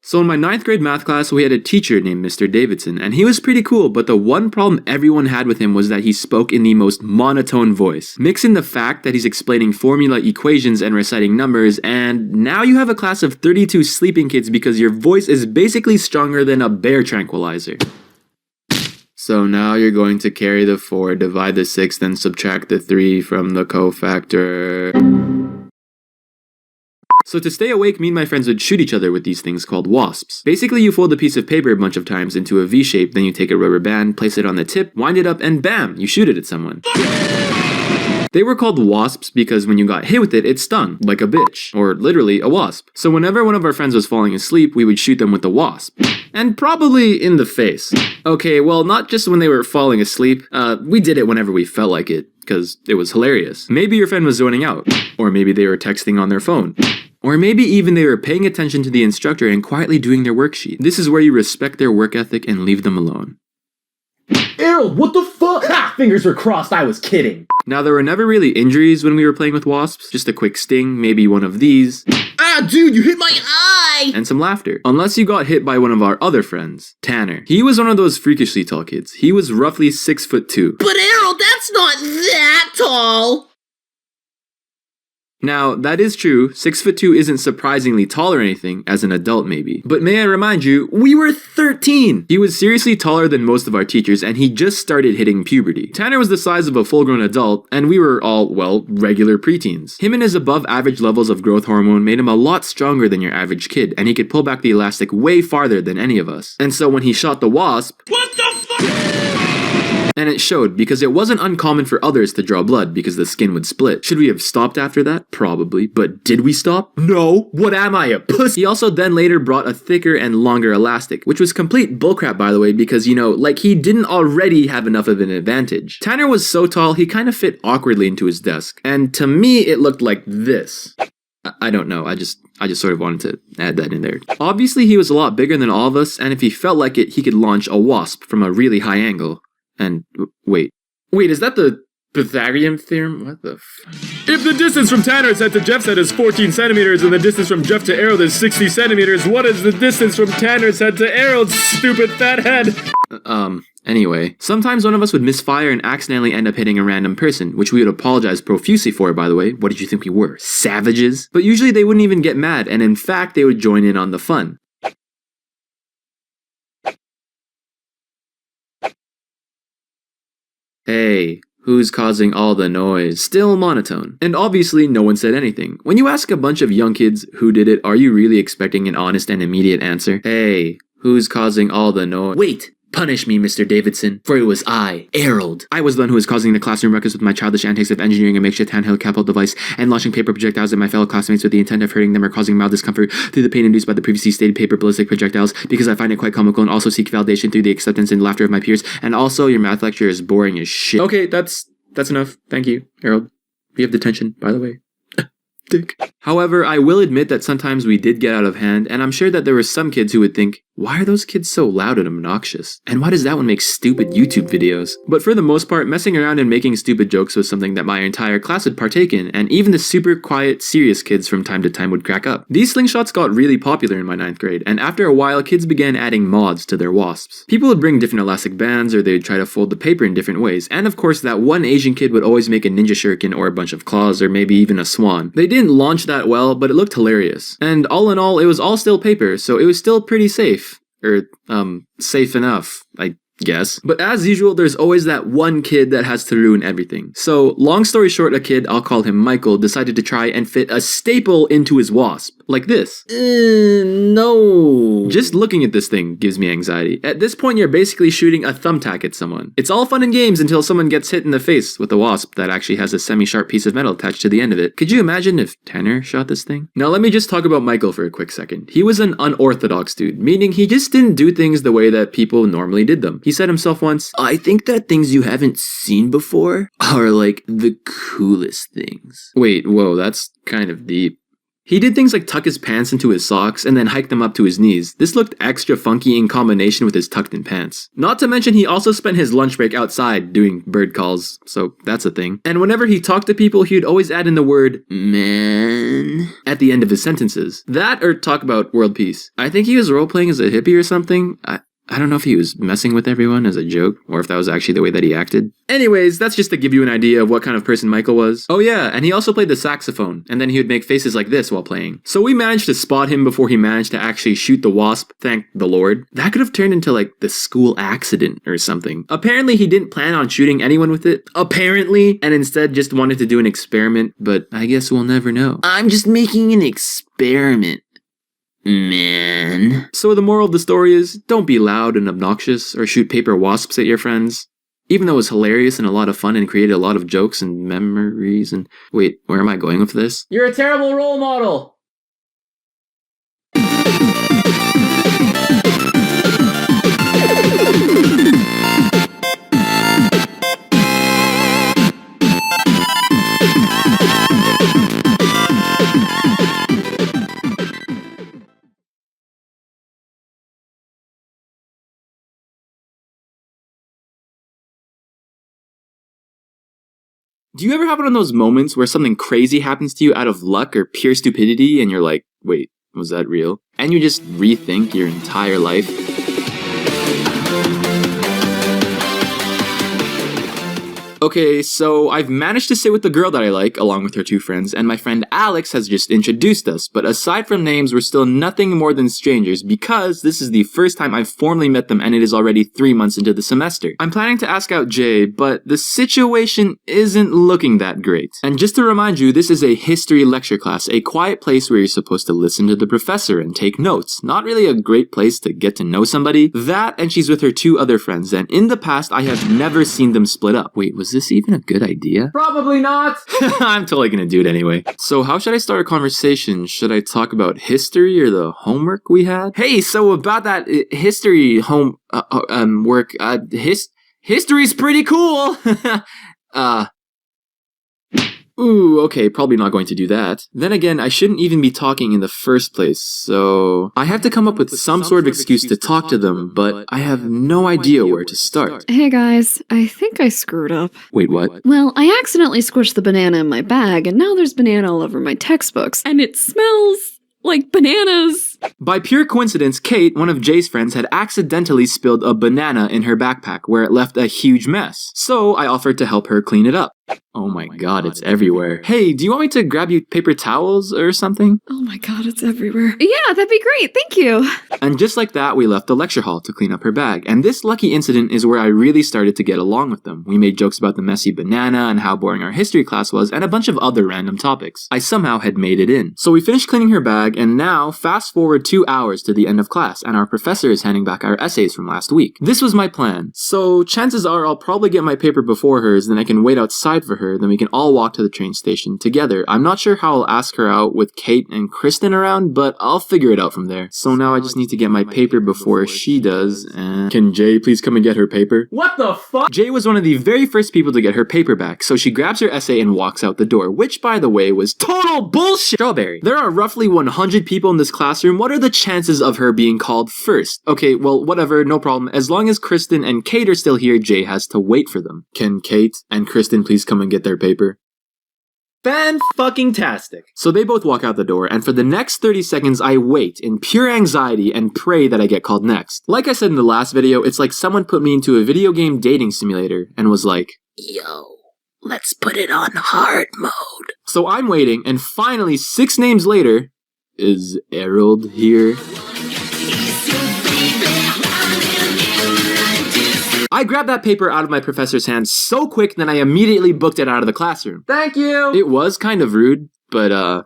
So in my 9th grade math class, we had a teacher named Mr. Davidson, and he was pretty cool, but the one problem everyone had with him was that he spoke in the most monotone voice. Mix in the fact that he's explaining formula equations and reciting numbers, and now you have a class of 32 sleeping kids because your voice is basically stronger than a bear tranquilizer. So now you're going to carry the 4, divide the 6, then subtract the 3 from the cofactor. So to stay awake, me and my friends would shoot each other with these things called wasps. Basically, you fold a piece of paper a bunch of times into a V shape, then you take a rubber band, place it on the tip, wind it up, and bam, you shoot it at someone. They were called wasps because when you got hit with it, it stung, like a bitch, or literally a wasp. So whenever one of our friends was falling asleep, we would shoot them with the wasp. And probably in the face. Okay, well, not just when they were falling asleep, we did it whenever we felt like it, because it was hilarious. Maybe your friend was zoning out, or maybe they were texting on their phone. Or maybe even they were paying attention to the instructor and quietly doing their worksheet. This is where you respect their work ethic and leave them alone. Erold, what the fuck? Ha! Fingers were crossed, I was kidding. Now, there were never really injuries when we were playing with wasps, just a quick sting, maybe one of these. Ah, dude, you hit my eye! And some laughter. Unless you got hit by one of our other friends, Tanner. He was one of those freakishly tall kids. He was roughly 6'2". But Erold, that's not that tall! Now, that is true, 6'2" isn't surprisingly tall or anything, as an adult maybe. But may I remind you, we were 13! He was seriously taller than most of our teachers, and he just started hitting puberty. Tanner was the size of a full-grown adult, and we were all, well, regular preteens. Him and his above-average levels of growth hormone made him a lot stronger than your average kid, and he could pull back the elastic way farther than any of us. And so when he shot the wasp... What the fuck? And it showed, because it wasn't uncommon for others to draw blood because the skin would split. Should we have stopped after that? Probably. But did we stop? No! What am I, a pussy? He also then later brought a thicker and longer elastic, which was complete bullcrap by the way, because like he didn't already have enough of an advantage. Tanner was so tall, he kind of fit awkwardly into his desk. And to me, it looked like this. I don't know, I just sort of wanted to add that in there. Obviously, he was a lot bigger than all of us, and if he felt like it, he could launch a wasp from a really high angle. And wait, is that the Pythagorean theorem? What the f? If the distance from Tanner's head to Jeff's head is 14 centimeters and the distance from Jeff to Erold is 60 centimeters, what is the distance from Tanner's head to Erold's stupid fat head? Anyway, sometimes one of us would misfire and accidentally end up hitting a random person, which we would apologize profusely for, by the way. What did you think we were? Savages? But usually they wouldn't even get mad, and in fact they would join in on the fun. Hey, who's causing all the noise? Still monotone. And obviously, no one said anything. When you ask a bunch of young kids who did it, are you really expecting an honest and immediate answer? Hey, who's causing all the noise? Wait! Punish me, Mr. Davidson, for it was I, Erold. I was the one who was causing the classroom ruckus with my childish antics of engineering a makeshift handheld capital device and launching paper projectiles at my fellow classmates with the intent of hurting them or causing mild discomfort through the pain induced by the previously stated paper ballistic projectiles, because I find it quite comical and also seek validation through the acceptance and laughter of my peers, and also your math lecture is boring as shit. Okay, that's enough. Thank you, Erold. You have detention, by the way. Dick. However, I will admit that sometimes we did get out of hand, and I'm sure that there were some kids who would think, why are those kids so loud and obnoxious? And why does that one make stupid YouTube videos? But for the most part, messing around and making stupid jokes was something that my entire class would partake in, and even the super quiet, serious kids from time to time would crack up. These slingshots got really popular in my 9th grade, and after a while, kids began adding mods to their wasps. People would bring different elastic bands, or they'd try to fold the paper in different ways, and of course, that one Asian kid would always make a ninja shuriken or a bunch of claws, or maybe even a swan. They didn't launch that well, but it looked hilarious. And all in all, it was all still paper, so it was still pretty safe. Safe enough, I guess. But as usual, there's always that one kid that has to ruin everything. So, long story short, a kid, I'll call him Michael, decided to try and fit a staple into his wasp. Like this. No. Just looking at this thing gives me anxiety. At this point, you're basically shooting a thumbtack at someone. It's all fun and games until someone gets hit in the face with a wasp that actually has a semi-sharp piece of metal attached to the end of it. Could you imagine if Tanner shot this thing? Now let me just talk about Michael for a quick second. He was an unorthodox dude, meaning he just didn't do things the way that people normally did them. He said himself once, I think that things you haven't seen before are like the coolest things. Wait, whoa, that's kind of deep. He did things like tuck his pants into his socks and then hike them up to his knees. This looked extra funky in combination with his tucked in pants. Not to mention he also spent his lunch break outside doing bird calls, so that's a thing. And whenever he talked to people, he'd always add in the word man at the end of his sentences. That or talk about world peace. I think he was role-playing as a hippie or something. I don't know if he was messing with everyone as a joke, or if that was actually the way that he acted. Anyways, that's just to give you an idea of what kind of person Michael was. Oh yeah, and he also played the saxophone, and then he would make faces like this while playing. So we managed to spot him before he managed to actually shoot the wasp, thank the Lord. That could have turned into like the school accident or something. Apparently he didn't plan on shooting anyone with it, apparently, and instead just wanted to do an experiment, but I guess we'll never know. I'm just making an experiment. Man. So the moral of the story is, don't be loud and obnoxious or shoot paper wasps at your friends. Even though it was hilarious and a lot of fun and created a lot of jokes and memories and... Wait, where am I going with this? You're a terrible role model! Do you ever have one of those moments where something crazy happens to you out of luck or pure stupidity and you're like, wait, was that real? And you just rethink your entire life? Okay, so I've managed to sit with the girl that I like, along with her two friends, and my friend Alex has just introduced us, but aside from names, we're still nothing more than strangers because this is the first time I've formally met them and it is already 3 months into the semester. I'm planning to ask out Jay, but the situation isn't looking that great. And just to remind you, this is a history lecture class, a quiet place where you're supposed to listen to the professor and take notes. Not really a great place to get to know somebody. That, and she's with her two other friends, and in the past, I have never seen them split up. Wait, was this even a good idea? Probably not! I'm totally gonna do it anyway. So how should I start a conversation? Should I talk about history or the homework we had? Hey, so about that history work, history's pretty cool! Ooh, okay, probably not going to do that. Then again, I shouldn't even be talking in the first place, so... I have to come up with some sort of excuse to talk to them, but I have no idea where to start. Hey guys, I think I screwed up. Wait, what? Well, I accidentally squished the banana in my bag, and now there's banana all over my textbooks, and it smells like bananas. By pure coincidence, Kate, one of Jay's friends, had accidentally spilled a banana in her backpack where it left a huge mess. So I offered to help her clean it up. Oh my god, it's everywhere. Hey, do you want me to grab you paper towels or something? Oh my god, it's everywhere. Yeah, that'd be great, thank you. And just like that, we left the lecture hall to clean up her bag. And this lucky incident is where I really started to get along with them. We made jokes about the messy banana and how boring our history class was and a bunch of other random topics. I somehow had made it in. So we finished cleaning her bag, and now fast forward 2 hours to the end of class, and our professor is handing back our essays from last week. This was my plan. So chances are I'll probably get my paper before hers, then I can wait outside for her, then we can all walk to the train station together. I'm not sure how I'll ask her out with Kate and Kristen around, but I'll figure it out from there. So now I just need to get my paper before she does, and... Can Jay please come and get her paper? What the fuck? Jay was one of the very first people to get her paper back, so she grabs her essay and walks out the door, which by the way was total bullshit! Strawberry. There are roughly 100 people in this classroom. What are the chances of her being called first? Okay, well, whatever, no problem. As long as Kristen and Kate are still here, Jay has to wait for them. Can Kate and Kristen please come and get their paper? Fan-fucking-tastic. So they both walk out the door, and for the next 30 seconds, I wait in pure anxiety and pray that I get called next. Like I said in the last video, it's like someone put me into a video game dating simulator and was like, yo, let's put it on hard mode. So I'm waiting, and finally, 6 names later, is Erold here? I grabbed that paper out of my professor's hand so quick that I immediately booked it out of the classroom. Thank you! It was kind of rude, but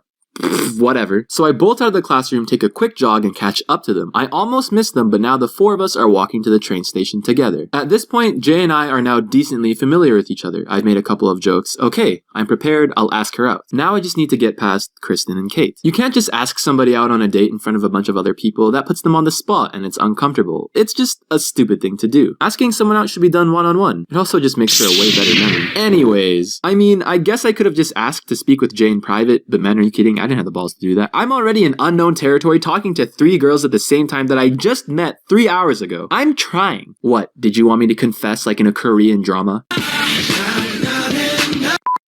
whatever. So I bolt out of the classroom, take a quick jog, and catch up to them. I almost missed them, but now the 4 of us are walking to the train station together. At this point, Jay and I are now decently familiar with each other. I've made a couple of jokes. Okay, I'm prepared, I'll ask her out. Now I just need to get past Kristen and Kate. You can't just ask somebody out on a date in front of a bunch of other people. That puts them on the spot, and it's uncomfortable. It's just a stupid thing to do. Asking someone out should be done one-on-one. It also just makes for a way better memory. Anyways, I mean, I guess I could have just asked to speak with Jay in private, but man, are you kidding? I didn't have the balls to do that. I'm already in unknown territory talking to 3 girls at the same time that I just met 3 hours ago. I'm trying. What, did you want me to confess like in a Korean drama?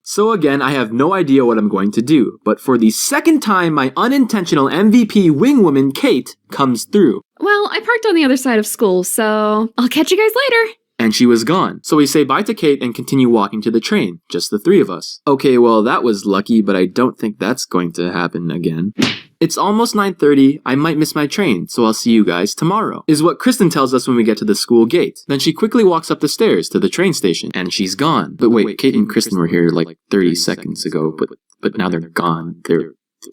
So again, I have no idea what I'm going to do, but for the second time, my unintentional MVP wingwoman, Kate, comes through. Well, I parked on the other side of school, so I'll catch you guys later. And she was gone. So we say bye to Kate and continue walking to the train, just the 3 of us. Okay, well that was lucky, but I don't think that's going to happen again. It's almost 9:30, I might miss my train, so I'll see you guys tomorrow, is what Kristen tells us when we get to the school gate. Then she quickly walks up the stairs to the train station, and she's gone. But wait, Kate and Kristen were here like 30 seconds ago, but now they're gone.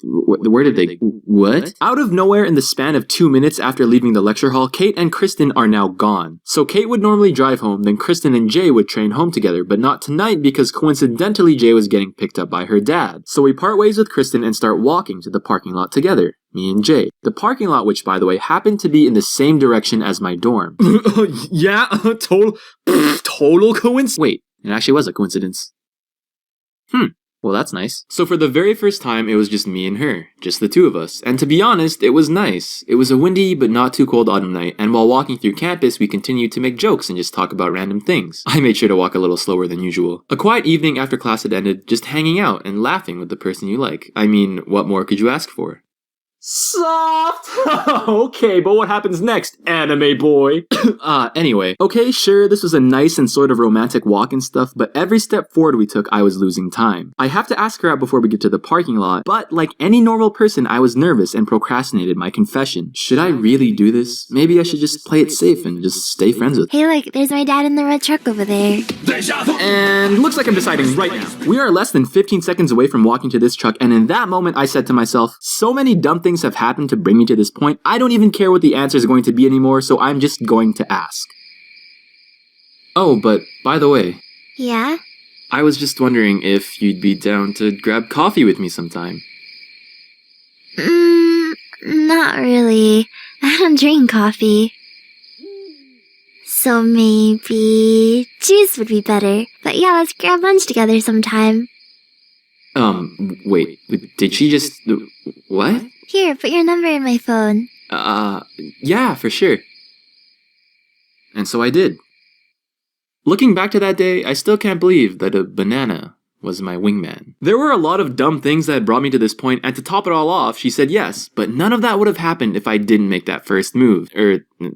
Where did they... What? Out of nowhere, in the span of 2 minutes after leaving the lecture hall, Kate and Kristen are now gone. So Kate would normally drive home, then Kristen and Jay would train home together, but not tonight because coincidentally Jay was getting picked up by her dad. So we part ways with Kristen and start walking to the parking lot together. Me and Jay. The parking lot, which by the way, happened to be in the same direction as my dorm. Yeah, total coincidence. Wait, it actually was a coincidence. Well, that's nice. So for the very first time, it was just me and her. Just the 2 of us. And to be honest, it was nice. It was a windy but not too cold autumn night, and while walking through campus, we continued to make jokes and just talk about random things. I made sure to walk a little slower than usual. A quiet evening after class had ended, just hanging out and laughing with the person you like. I mean, what more could you ask for? Soft! Okay, but what happens next, anime boy? Anyway. Okay, sure, this was a nice and sort of romantic walk and stuff, but every step forward we took, I was losing time. I have to ask her out before we get to the parking lot, but like any normal person, I was nervous and procrastinated my confession. Should I really do this? Maybe I should just play it safe and just stay friends with her. Hey look, there's my dad in the red truck over there. And looks like I'm deciding right now. We are less than 15 seconds away from walking to this truck, and in that moment I said to myself, so many dumb things have happened to bring me to this point, I don't even care what the answer is going to be anymore, so I'm just going to ask. Oh, but by the way. Yeah? I was just wondering if you'd be down to grab coffee with me sometime. Not really. I don't drink coffee. So maybe juice would be better. But yeah, let's grab lunch together sometime. Wait, did she just... What? Here, put your number in my phone. Yeah, for sure. And so I did. Looking back to that day, I still can't believe that a banana was my wingman. There were a lot of dumb things that had brought me to this point, and to top it all off, she said yes, but none of that would have happened if I didn't make that first move.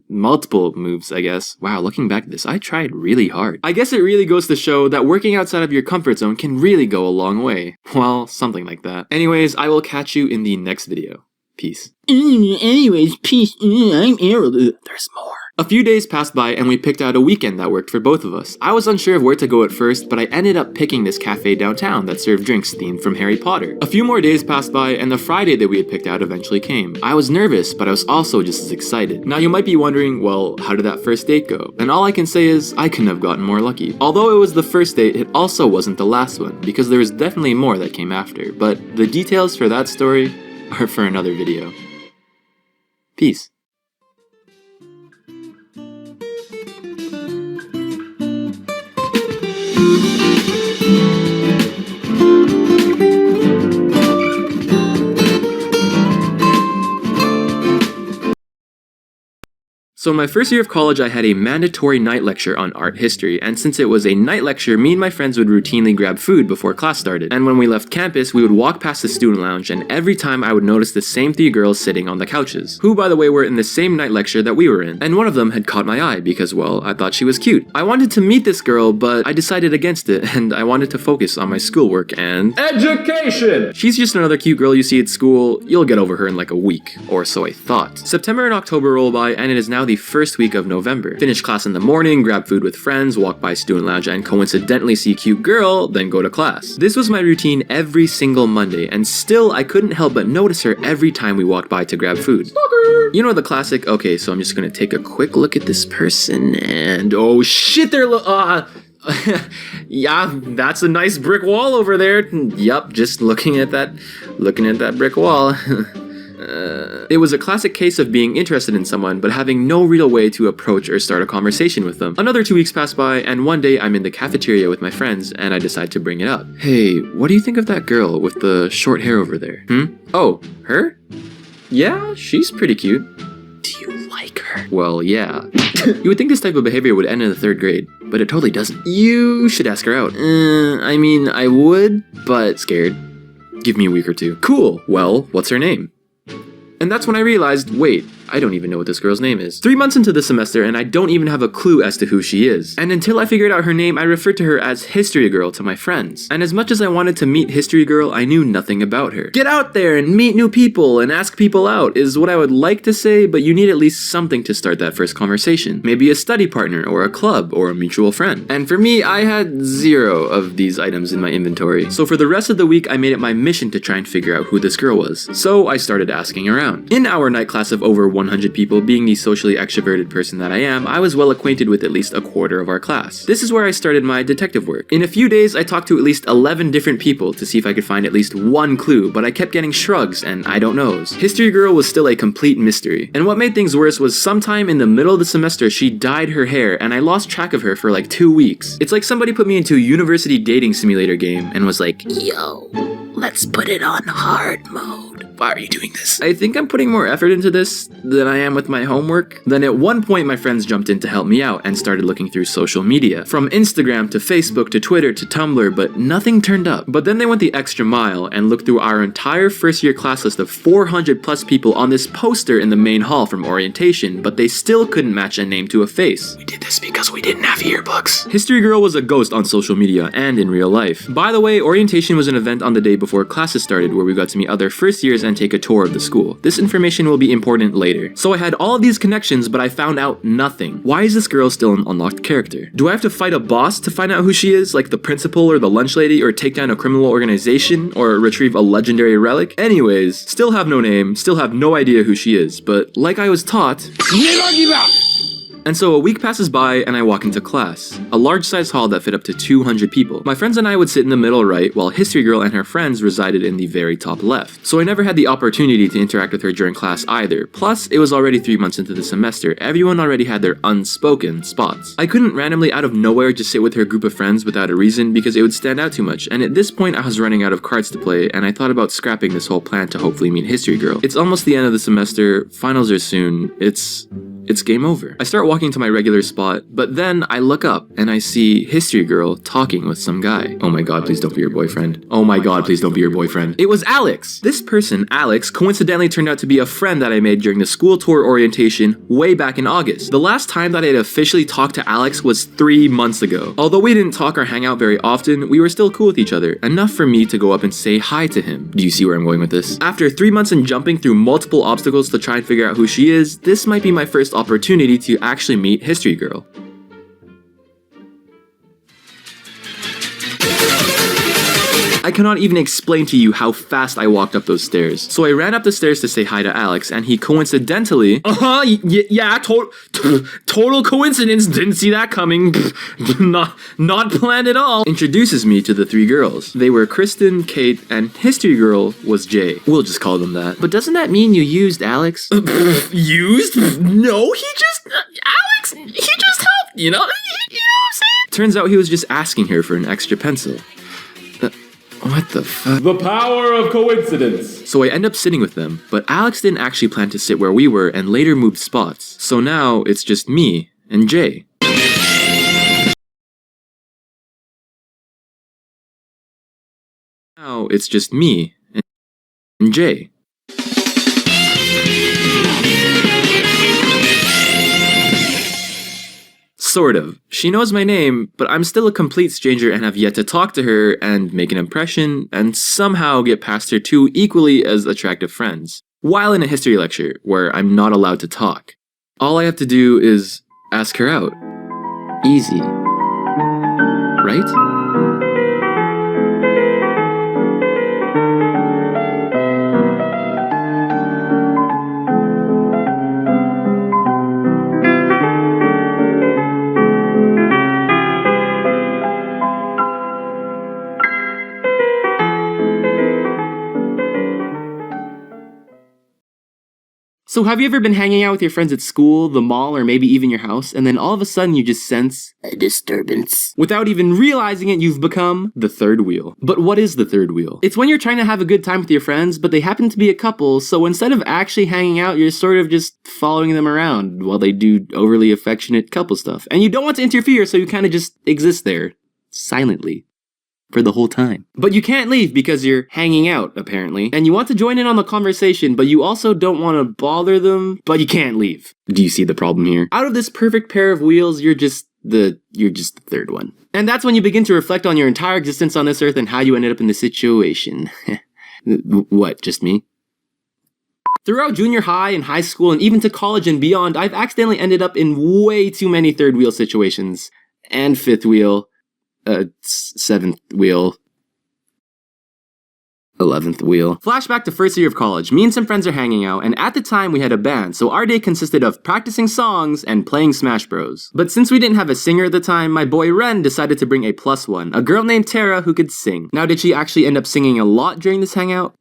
Multiple moves, I guess. Wow, looking back at this, I tried really hard. I guess it really goes to show that working outside of your comfort zone can really go a long way. Well, something like that. Anyways, I will catch you in the next video. Peace. Anyways, peace. I'm Erold. There's more. A few days passed by and we picked out a weekend that worked for both of us. I was unsure of where to go at first, but I ended up picking this cafe downtown that served drinks themed from Harry Potter. A few more days passed by and the Friday that we had picked out eventually came. I was nervous, but I was also just as excited. Now you might be wondering, well, how did that first date go? And all I can say is, I couldn't have gotten more lucky. Although it was the first date, it also wasn't the last one, because there was definitely more that came after. But the details for that story are for another video. Peace. So my first year of college, I had a mandatory night lecture on art history, and since it was a night lecture, me and my friends would routinely grab food before class started. And when we left campus, we would walk past the student lounge, and every time I would notice the same 3 girls sitting on the couches, who by the way were in the same night lecture that we were in. And one of them had caught my eye because, well, I thought she was cute. I wanted to meet this girl, but I decided against it, and I wanted to focus on my schoolwork and... education! She's just another cute girl you see at school. You'll get over her in like a week, or so I thought. September and October roll by, and it is now the first week of November. Finish class in the morning, grab food with friends, walk by student lounge and coincidentally see cute girl, then go to class. This was my routine every single Monday, and still I couldn't help but notice her every time we walked by to grab food. Stalker! You know the classic, okay, so I'm just gonna take a quick look at this person and oh shit, they're yeah, that's a nice brick wall over there. Yup, just looking at that brick wall. It was a classic case of being interested in someone but having no real way to approach or start a conversation with them. Another 2 weeks pass by, and one day I'm in the cafeteria with my friends and I decide to bring it up. Hey, what do you think of that girl with the short hair over there? Oh, her? Yeah, she's pretty cute. Do you like her? Well, yeah. You would think this type of behavior would end in the 3rd grade, but it totally doesn't. You should ask her out. I mean, I would, but scared. Give me a week or two. Cool. Well, what's her name? And that's when I realized, wait, I don't even know what this girl's name is. 3 months into the semester and I don't even have a clue as to who she is. And until I figured out her name, I referred to her as History Girl to my friends. And as much as I wanted to meet History Girl, I knew nothing about her. Get out there and meet new people and ask people out is what I would like to say, but you need at least something to start that first conversation. Maybe a study partner or a club or a mutual friend. And for me, I had 0 of these items in my inventory. So for the rest of the week, I made it my mission to try and figure out who this girl was. So I started asking around. In our night class of over 100 people, being the socially extroverted person that I am, I was well acquainted with at least a quarter of our class. This is where I started my detective work. In a few days, I talked to at least 11 different people to see if I could find at least one clue, but I kept getting shrugs and I don't knows. History Girl was still a complete mystery. And what made things worse was sometime in the middle of the semester, she dyed her hair and I lost track of her for like 2 weeks. It's like somebody put me into a university dating simulator game and was like, yo, let's put it on hard mode. Why are you doing this? I think I'm putting more effort into this than I am with my homework. Then at one point, my friends jumped in to help me out and started looking through social media. From Instagram to Facebook to Twitter to Tumblr, but nothing turned up. But then they went the extra mile and looked through our entire first year class list of 400 plus people on this poster in the main hall from orientation, but they still couldn't match a name to a face. We did this because we didn't have yearbooks. History Girl was a ghost on social media and in real life. By the way, orientation was an event on the day before classes started where we got to meet other first years and take a tour of the school. This information will be important later. So I had all of these connections, but I found out nothing. Why is this girl still an unlocked character? Do I have to fight a boss to find out who she is, like the principal or the lunch lady, or take down a criminal organization, or retrieve a legendary relic? Anyways, still have no name, still have no idea who she is, but like I was taught... And so a week passes by and I walk into class, a large-sized hall that fit up to 200 people. My friends and I would sit in the middle right, while History Girl and her friends resided in the very top left. So I never had the opportunity to interact with her during class either. Plus, it was already 3 months into the semester. Everyone already had their unspoken spots. I couldn't randomly out of nowhere just sit with her group of friends without a reason because it would stand out too much. And at this point, I was running out of cards to play, and I thought about scrapping this whole plan to hopefully meet History Girl. It's almost the end of the semester, finals are soon, it's game over. I start walking to my regular spot, but then I look up and I see History Girl talking with some guy. Oh my god, please don't be your boyfriend. Oh my god, please don't be your boyfriend. It was Alex! This person, Alex, coincidentally turned out to be a friend that I made during the school tour orientation way back in August. The last time that I had officially talked to Alex was 3 months ago. Although we didn't talk or hang out very often, we were still cool with each other, enough for me to go up and say hi to him. Do you see where I'm going with this? After 3 months and jumping through multiple obstacles to try and figure out who she is, this might be my first opportunity to actually meet History Girl. I cannot even explain to you how fast I walked up those stairs. So I ran up the stairs to say hi to Alex, and he coincidentally... total coincidence, didn't see that coming. not planned at all. Introduces me to the 3 girls. They were Kristen, Kate, and History Girl was Jay. We'll just call them that. But doesn't that mean you used Alex? Used? No, Alex, he just helped, you know what I'm saying? Turns out he was just asking her for an extra pencil. What the fuck? The power of coincidence. So I end up sitting with them, but Alex didn't actually plan to sit where we were and later moved spots. So now it's just me and Jay. Now it's just me and Jay. Sort of. She knows my name, but I'm still a complete stranger and have yet to talk to her and make an impression and somehow get past her 2 equally as attractive friends, while in a history lecture where I'm not allowed to talk. All I have to do is ask her out. Easy. Right? So have you ever been hanging out with your friends at school, the mall, or maybe even your house, and then all of a sudden you just sense a disturbance? Without even realizing it, you've become the third wheel. But what is the third wheel? It's when you're trying to have a good time with your friends, but they happen to be a couple, so instead of actually hanging out, you're sort of just following them around while they do overly affectionate couple stuff. And you don't want to interfere, so you kind of just exist there, silently. For the whole time. But you can't leave because you're hanging out, apparently. And you want to join in on the conversation, but you also don't want to bother them, but you can't leave. Do you see the problem here? Out of this perfect pair of wheels, you're just the third one. And that's when you begin to reflect on your entire existence on this earth and how you ended up in this situation. What, just me? Throughout junior high and high school and even to college and beyond, I've accidentally ended up in way too many third wheel situations. And fifth wheel. Seventh wheel. 11th wheel. Flashback to first year of college. Me and some friends are hanging out, and at the time we had a band, so our day consisted of practicing songs and playing Smash Bros. But since we didn't have a singer at the time, my boy Ren decided to bring a plus one, a girl named Tara who could sing. Now, did she actually end up singing a lot during this hangout?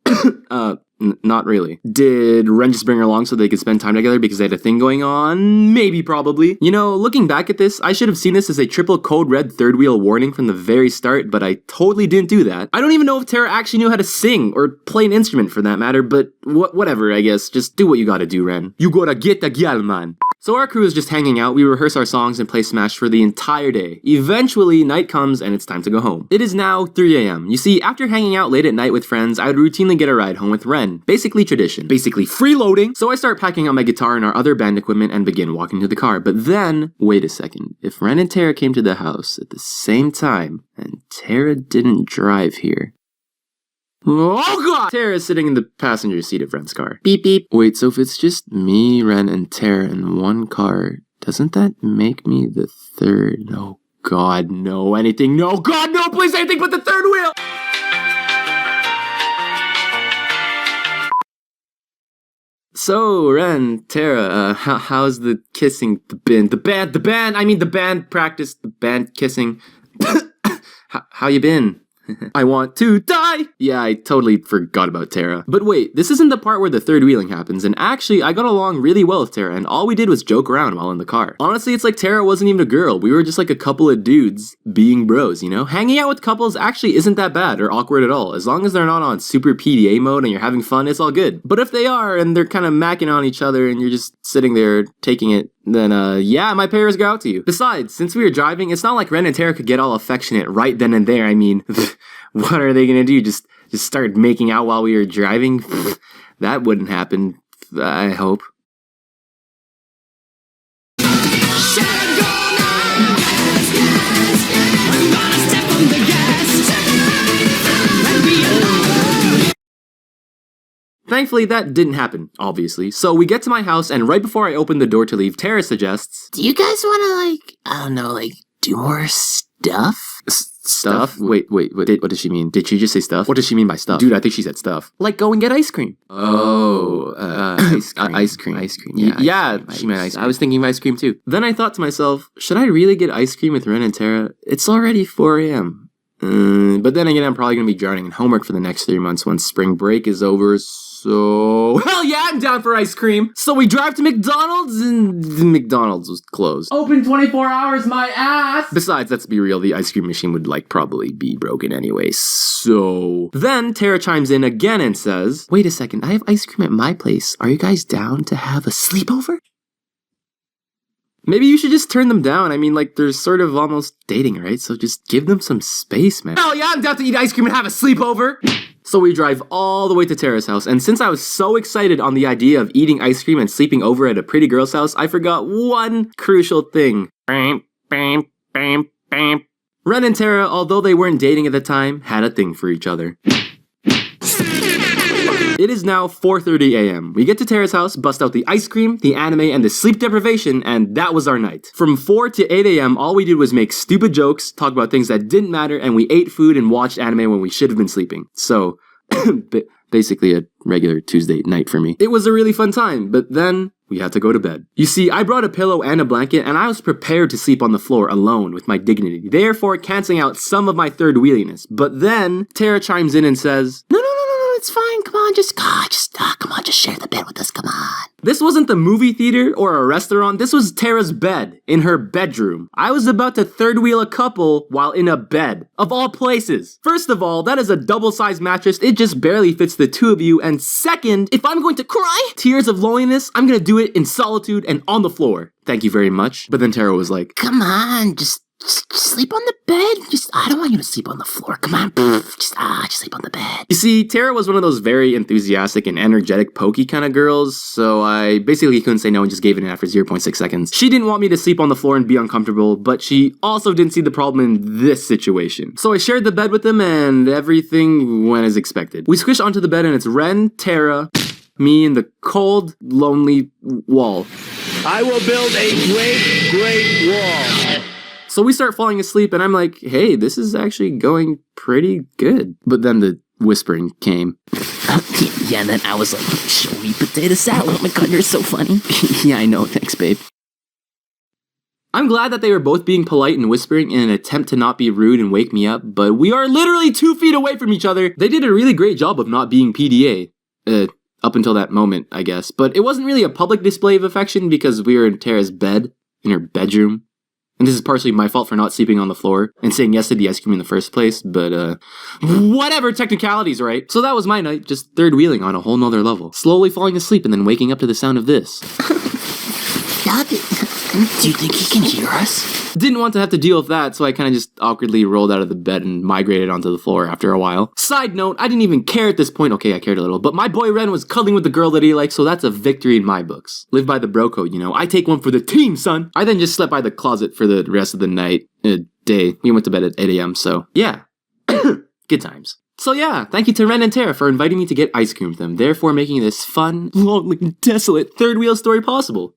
Not really. Did Ren just bring her along so they could spend time together because they had a thing going on? Maybe, probably. You know, looking back at this, I should have seen this as a triple code red third wheel warning from the very start, but I totally didn't do that. I don't even know if Tara actually knew how to sing, or play an instrument for that matter, but whatever, I guess. Just do what you gotta do, Ren. You gotta get the gyal, man. So our crew is just hanging out, we rehearse our songs and play Smash for the entire day. Eventually, night comes and it's time to go home. It is now 3 a.m. You see, after hanging out late at night with friends, I would routinely get a ride home with Ren. Basically tradition. Basically freeloading. So I start packing up my guitar and our other band equipment and begin walking to the car. But then, wait a second. If Ren and Tara came to the house at the same time, and Tara didn't drive here. Oh god! Tara is sitting in the passenger seat of Ren's car. Beep beep. Wait, so if it's just me, Ren, and Tara in one car, doesn't that make me the third? Oh god, no, anything. No, god, no, please, anything but the third wheel! So, Ren, Tara, how's the kissing been? The band practice, the band kissing. How you been? I want to die! Yeah, I totally forgot about Tara. But wait, this isn't the part where the third wheeling happens, and actually, I got along really well with Tara, and all we did was joke around while in the car. Honestly, it's like Tara wasn't even a girl, we were just like a couple of dudes being bros, you know? Hanging out with couples actually isn't that bad or awkward at all. As long as they're not on super PDA mode and you're having fun, it's all good. But if they are, and they're kind of macking on each other, and you're just sitting there taking it, then, yeah, my prayers go out to you. Besides, since we were driving, it's not like Ren and Tara could get all affectionate right then and there. I mean, what are they gonna do? Just start making out while we were driving? That wouldn't happen, I hope. Thankfully, that didn't happen, obviously. So we get to my house, and right before I open the door to leave, Tara suggests, Do you guys want to, do more stuff? Stuff? Wait, what does she mean? Did she just say stuff? What does she mean by stuff? Dude, I think she said stuff. Like go and get ice cream. Oh, ice cream. Yeah, she meant ice cream. I was thinking of ice cream too. Then I thought to myself, should I really get ice cream with Ren and Tara? It's already 4 a.m. But then again, I'm probably going to be drowning in homework for the next 3 months once spring break is over, so... Hell yeah, I'm down for ice cream! So we drive to McDonald's, and the McDonald's was closed. Open 24 hours, my ass! Besides, let's be real, the ice cream machine would, probably be broken anyway, so... Then Tara chimes in again and says, Wait a second, I have ice cream at my place. Are you guys down to have a sleepover? Maybe you should just turn them down. I mean, they're sort of almost dating, right? So just give them some space, man. Hell yeah, I'm down to eat ice cream and have a sleepover! So we drive all the way to Tara's house, and since I was so excited on the idea of eating ice cream and sleeping over at a pretty girl's house, I forgot one crucial thing. Ren and Tara, although they weren't dating at the time, had a thing for each other. It is now 4:30 a.m. We get to Tara's house, bust out the ice cream, the anime, and the sleep deprivation, and that was our night. From 4 to 8 a.m., all we did was make stupid jokes, talk about things that didn't matter, and we ate food and watched anime when we should have been sleeping. So, basically a regular Tuesday night for me. It was a really fun time, but then we had to go to bed. You see, I brought a pillow and a blanket, and I was prepared to sleep on the floor alone with my dignity, therefore canceling out some of my third wheeliness. But then, Tara chimes in and says, No, it's fine. Come on, just share the bed with us. Come on. This wasn't the movie theater or a restaurant, this was Tara's bed in her bedroom. I was about to third wheel a couple while in a bed. Of all places. First of all, that is a double-sized mattress, it just barely fits the two of you, and second, if I'm going to cry tears of loneliness, I'm gonna do it in solitude and on the floor. Thank you very much. But then Tara was like, Come on, just sleep on the bed. I don't want you to sleep on the floor. Come on, just sleep on the bed. you see, Tara was one of those very enthusiastic and energetic, pokey kind of girls, so I basically couldn't say no and just gave it in after 0.6 seconds. She didn't want me to sleep on the floor and be uncomfortable, but she also didn't see the problem in this situation. So I shared the bed with them and everything went as expected. We squished onto the bed and it's Ren, Tara, me, and the cold, lonely wall. I will build a great, great wall. So we start falling asleep and I'm like, hey, this is actually going pretty good. But then the whispering came. Yeah, and then I was like, show me potato salad. Oh my god, you're so funny. Yeah, I know, thanks, babe. I'm glad that they were both being polite and whispering in an attempt to not be rude and wake me up, but we are literally 2 feet away from each other. They did a really great job of not being PDA. Up until that moment, I guess. But it wasn't really a public display of affection because we were in Tara's bed, in her bedroom. And this is partially my fault for not sleeping on the floor and saying yes to the ice cream in the first place, but whatever, technicalities, right? So that was my night, just third wheeling on a whole nother level. Slowly falling asleep and then waking up to the sound of this. God, do you think he can hear us? Didn't want to have to deal with that, so I kind of just awkwardly rolled out of the bed and migrated onto the floor after a while. Side note, I didn't even care at this point. Okay, I cared a little, but my boy Ren was cuddling with the girl that he liked, so that's a victory in my books. Live by the bro code, you know. I take one for the team, son! I then just slept by the closet for the rest of the night. Day. We went to bed at 8 a.m., so yeah. Good times. So yeah, thank you to Ren and Tara for inviting me to get ice cream with them, therefore making this fun, lonely, desolate third wheel story possible.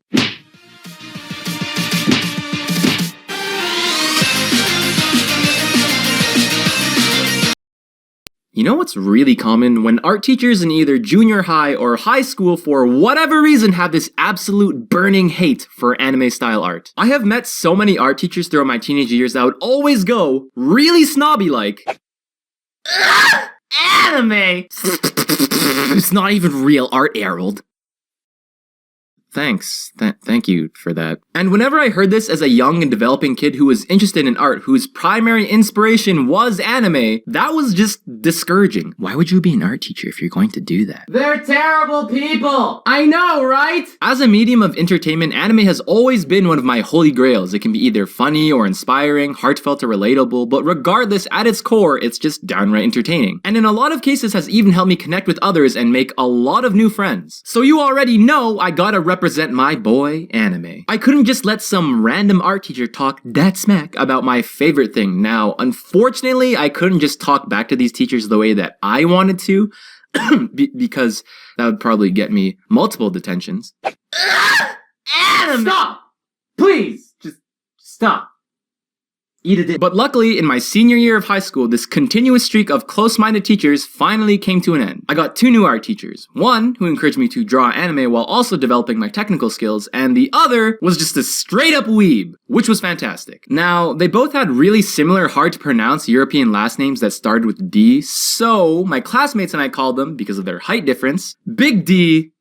You know what's really common? When art teachers in either junior high or high school for whatever reason have this absolute burning hate for anime style art. I have met so many art teachers throughout my teenage years that would always go really snobby like, anime! It's not even real art, Erold. Thanks. Thank you for that. And whenever I heard this as a young and developing kid who was interested in art, whose primary inspiration was anime, that was just discouraging. Why would you be an art teacher if you're going to do that? They're terrible people! I know, right? As a medium of entertainment, anime has always been one of my holy grails. It can be either funny or inspiring, heartfelt or relatable, but regardless, at its core, it's just downright entertaining. And in a lot of cases has even helped me connect with others and make a lot of new friends. So you already know I gotta represent my boy, anime. I couldn't just let some random art teacher talk that smack about my favorite thing. Now, unfortunately, I couldn't just talk back to these teachers the way that I wanted to, because that would probably get me multiple detentions. Anime! Stop! Please! Just stop. Eat a dick. But luckily, in my senior year of high school, this continuous streak of close-minded teachers finally came to an end. I got 2 new art teachers. One, who encouraged me to draw anime while also developing my technical skills, and the other was just a straight-up weeb, which was fantastic. Now, they both had really similar, hard-to-pronounce European last names that started with D, so my classmates and I called them, because of their height difference, Big D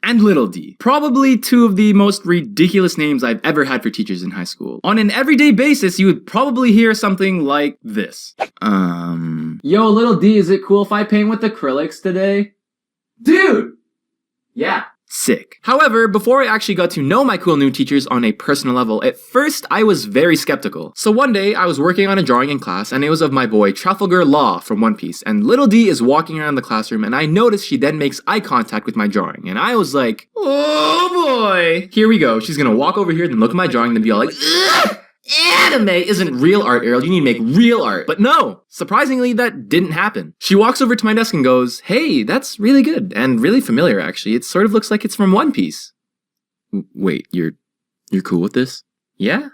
and Little D. Probably 2 of the most ridiculous names I've ever had for teachers in high school. On an everyday basis, you would probably hear something like this. Yo, Little D, is it cool if I paint with acrylics today? Dude! Yeah. Sick. However, before I actually got to know my cool new teachers on a personal level, at first I was very skeptical. So one day, I was working on a drawing in class, and it was of my boy Trafalgar Law from One Piece, and Little D is walking around the classroom, and I noticed she then makes eye contact with my drawing, and I was like, oh boy! Here we go, she's gonna walk over here, then look at my drawing, then be all like, ugh! Anime isn't real art, Erold. You need to make real art. But no, surprisingly, that didn't happen. She walks over to my desk and goes, hey, that's really good and really familiar, actually. It sort of looks like it's from One Piece. Wait, you're cool with this? Yeah?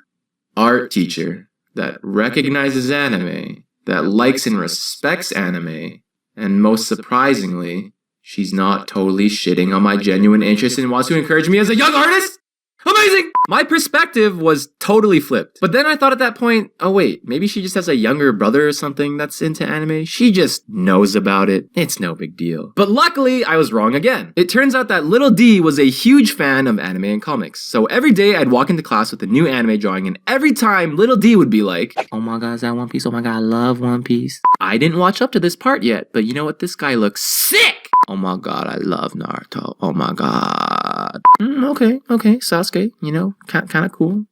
Art teacher that recognizes anime, that likes and respects anime, and most surprisingly, she's not totally shitting on my genuine interest and wants to encourage me as a young artist? Amazing! My perspective was totally flipped. But then I thought at that point, oh wait, maybe she just has a younger brother or something that's into anime. She just knows about it. It's no big deal. But luckily, I was wrong again. It turns out that little D was a huge fan of anime and comics. So every day I'd walk into class with a new anime drawing, and every time little D would be like, Oh my god, is that One Piece? Oh my god, I love One Piece. I didn't watch up to this part yet, but you know what? This guy looks sick! Oh my god, I love Naruto. Oh my god. Okay, Sasuke, you know, kind of cool.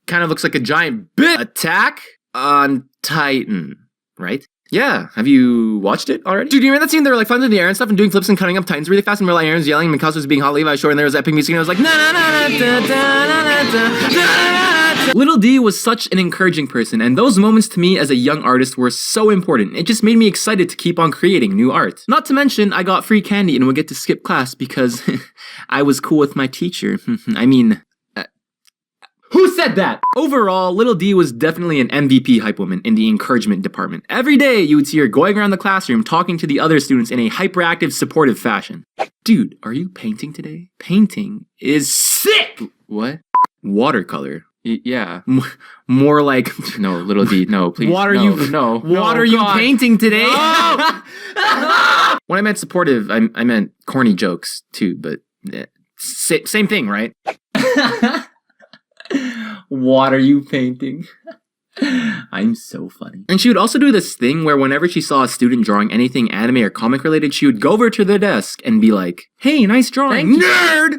Kind of looks like a giant bit. Attack on Titan, right? Yeah, have you watched it already? Dude, you remember that scene? They were like flying through the air and stuff and doing flips and cutting up Titans really fast, and Merlion Aaron's yelling and Mikasa was being hot, Levi short, and there was epic music, and I was like, na na na na da da na na da da. Little D was such an encouraging person, and those moments to me as a young artist were so important. It just made me excited to keep on creating new art. Not to mention, I got free candy and would get to skip class because I was cool with my teacher. I mean, who said that? Overall, Little D was definitely an MVP hype woman in the encouragement department. Every day, you would see her going around the classroom talking to the other students in a hyperactive, supportive fashion. Dude, are you painting today? Painting is sick! What? Watercolor. Yeah. More like... No, Little D, no, please. What are you... No. What are you painting today? No! When I meant supportive, I meant corny jokes, too, but... Same thing, right? What are you painting? I'm so funny. And she would also do this thing where whenever she saw a student drawing anything anime or comic related, she would go over to their desk and be like, hey, nice drawing. Nerd!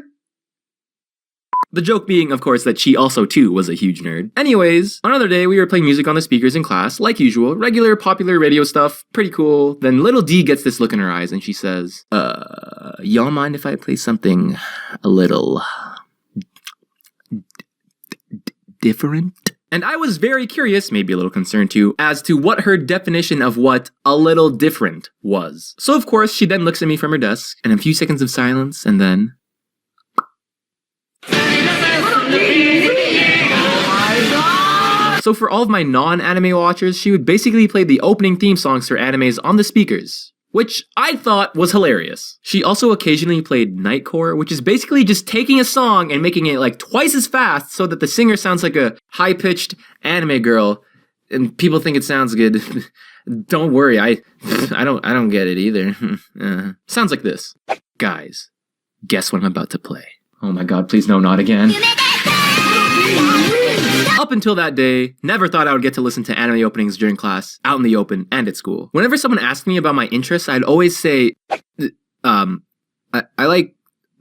The joke being, of course, that she also, too, was a huge nerd. Anyways, another day, we were playing music on the speakers in class, like usual, regular popular radio stuff, pretty cool. Then little D gets this look in her eyes and she says, y'all mind if I play something a little... different? And I was very curious, maybe a little concerned too, as to what her definition of what a little different was. So of course, she then looks at me from her desk, and a few seconds of silence, and then... So for all of my non-anime watchers, she would basically play the opening theme songs for animes on the speakers, which I thought was hilarious. She also occasionally played nightcore, which is basically just taking a song and making it like twice as fast so that the singer sounds like a high-pitched anime girl, and people think it sounds good. Don't worry, I don't get it either. Sounds like this. Guys, guess what I'm about to play. Oh my god, please no, not again. Up until that day, never thought I would get to listen to anime openings during class, out in the open, and at school. Whenever someone asked me about my interests, I'd always say, I like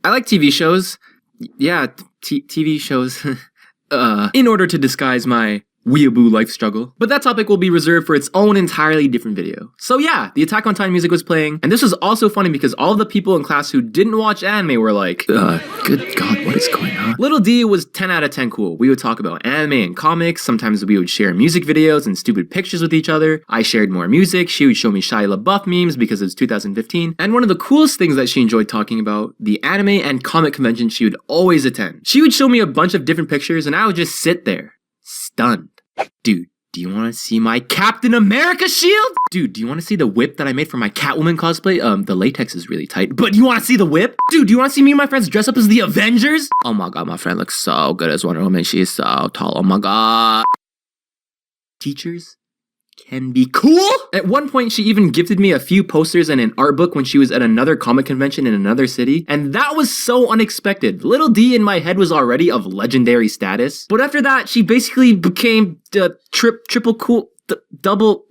TV shows. Yeah, TV shows. In order to disguise my weeaboo life struggle. But that topic will be reserved for its own entirely different video. So yeah, the Attack on Titan music was playing, and this was also funny because all the people in class who didn't watch anime were like, good god, what is going on? Little D was 10 out of 10 cool. We would talk about anime and comics, sometimes we would share music videos and stupid pictures with each other. I shared more music, she would show me Shia LaBeouf memes because it was 2015, and one of the coolest things that she enjoyed talking about, the anime and comic convention she would always attend. She would show me a bunch of different pictures and I would just sit there, stunned. Dude, do you want to see my Captain America shield? Dude, do you want to see the whip that I made for my Catwoman cosplay? The latex is really tight, but you want to see the whip? Dude, do you want to see me and my friends dress up as the Avengers? Oh my god, my friend looks so good as Wonder Woman. She is so tall. Oh my god. Teachers can be cool. At one point, she even gifted me a few posters and an art book when she was at another comic convention in another city, and that was so unexpected. Little D in my head was already of legendary status, but after that, she basically became triple cool, double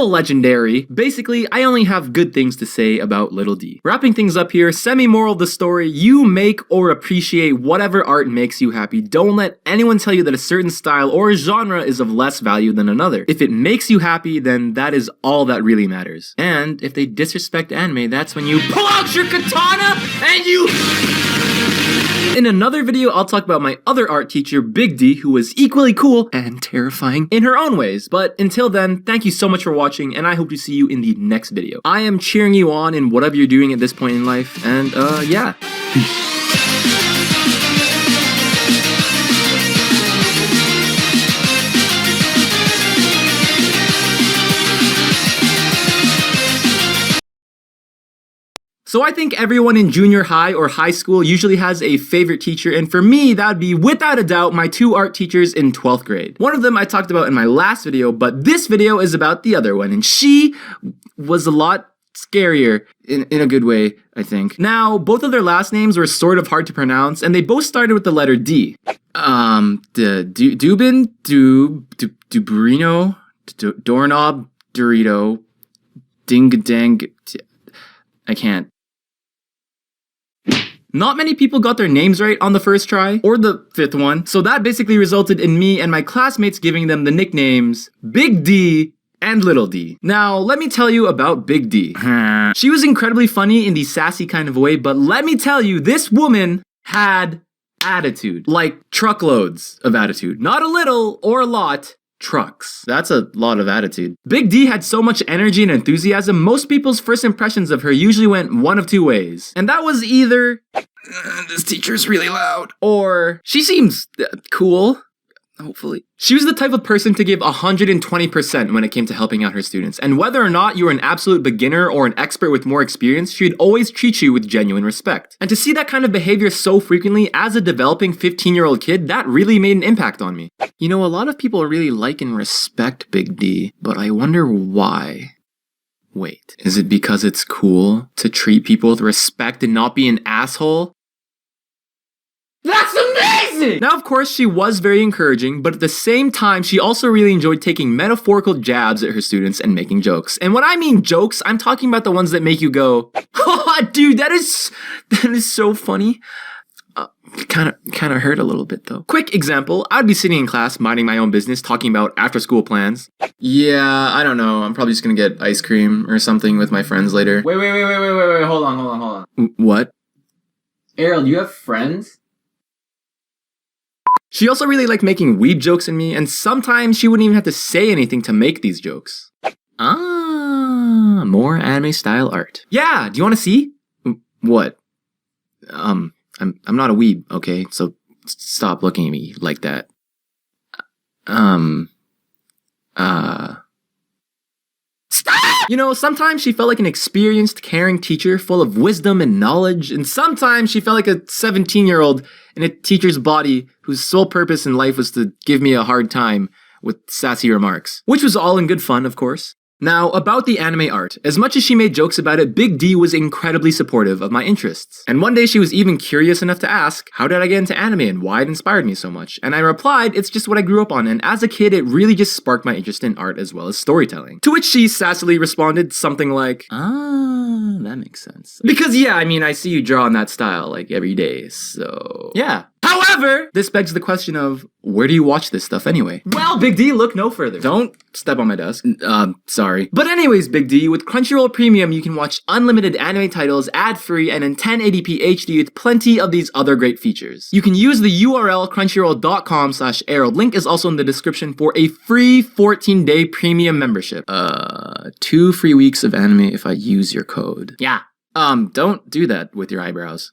legendary. Basically, I only have good things to say about Little D. Wrapping things up here, semi-moral of the story, you make or appreciate whatever art makes you happy. Don't let anyone tell you that a certain style or genre is of less value than another. If it makes you happy, then that is all that really matters. And if they disrespect anime, that's when you pull out your katana and you... In another video, I'll talk about my other art teacher, Big D, who was equally cool and terrifying in her own ways. But until then, thank you so much for watching, and I hope to see you in the next video. I am cheering you on in whatever you're doing at this point in life, and yeah. Peace. So I think everyone in junior high or high school usually has a favorite teacher, and for me, that would be without a doubt my 2 art teachers in 12th grade. One of them I talked about in my last video, but this video is about the other one, and she was a lot scarier in a good way, I think. Now, both of their last names were sort of hard to pronounce, and they both started with the letter D. Dubin, Dubrino, Doorknob, Dorito, Ding-a-dang, I can't. Not many people got their names right on the first try, or the 5th one, so that basically resulted in me and my classmates giving them the nicknames Big D and Little D. Now, let me tell you about Big D. She was incredibly funny in the sassy kind of way, but let me tell you, this woman had attitude. Like truckloads of attitude. Not a little or a lot. Trucks. That's a lot of attitude. Big D had so much energy and enthusiasm, most people's first impressions of her usually went one of 2 ways. And that was either, this teacher's really loud, or she seems cool. Hopefully. She was the type of person to give 120% when it came to helping out her students, and whether or not you were an absolute beginner or an expert with more experience, she'd always treat you with genuine respect. And to see that kind of behavior so frequently as a developing 15-year-old kid, that really made an impact on me. You know, a lot of people really like and respect Big D, but I wonder why. Wait, is it because it's cool to treat people with respect and not be an asshole? That's amazing! Now, of course, she was very encouraging, but at the same time, she also really enjoyed taking metaphorical jabs at her students and making jokes. And when I mean jokes, I'm talking about the ones that make you go, oh, dude, that is so funny. Kind of hurt a little bit though. Quick example, I'd be sitting in class minding my own business talking about after school plans. Yeah, I don't know, I'm probably just gonna get ice cream or something with my friends later. Wait, hold on. What? Erold, you have friends? She also really liked making weeb jokes in me, and sometimes she wouldn't even have to say anything to make these jokes. More anime style art. Yeah, do you want to see? What? I'm not a weeb, okay? So stop looking at me like that. Stop! You know, sometimes she felt like an experienced, caring teacher full of wisdom and knowledge, and sometimes she felt like a 17-year-old in a teacher's body whose sole purpose in life was to give me a hard time with sassy remarks. Which was all in good fun, of course. Now, about the anime art. As much as she made jokes about it, Big D was incredibly supportive of my interests. And one day she was even curious enough to ask, how did I get into anime and why it inspired me so much? And I replied, it's just what I grew up on, and as a kid it really just sparked my interest in art as well as storytelling. To which she sassily responded something like, that makes sense. Because yeah, I mean, I see you draw in that style like every day, so yeah. However, this begs the question of, where do you watch this stuff anyway? Well, Big D, look no further. Don't step on my desk. Sorry. But anyways, Big D, with Crunchyroll Premium, you can watch unlimited anime titles ad-free and in 1080p HD with plenty of these other great features. You can use the URL crunchyroll.com/Erold. Link is also in the description for a free 14-day premium membership. 2 free weeks of anime if I use your code. Yeah. Don't do that with your eyebrows.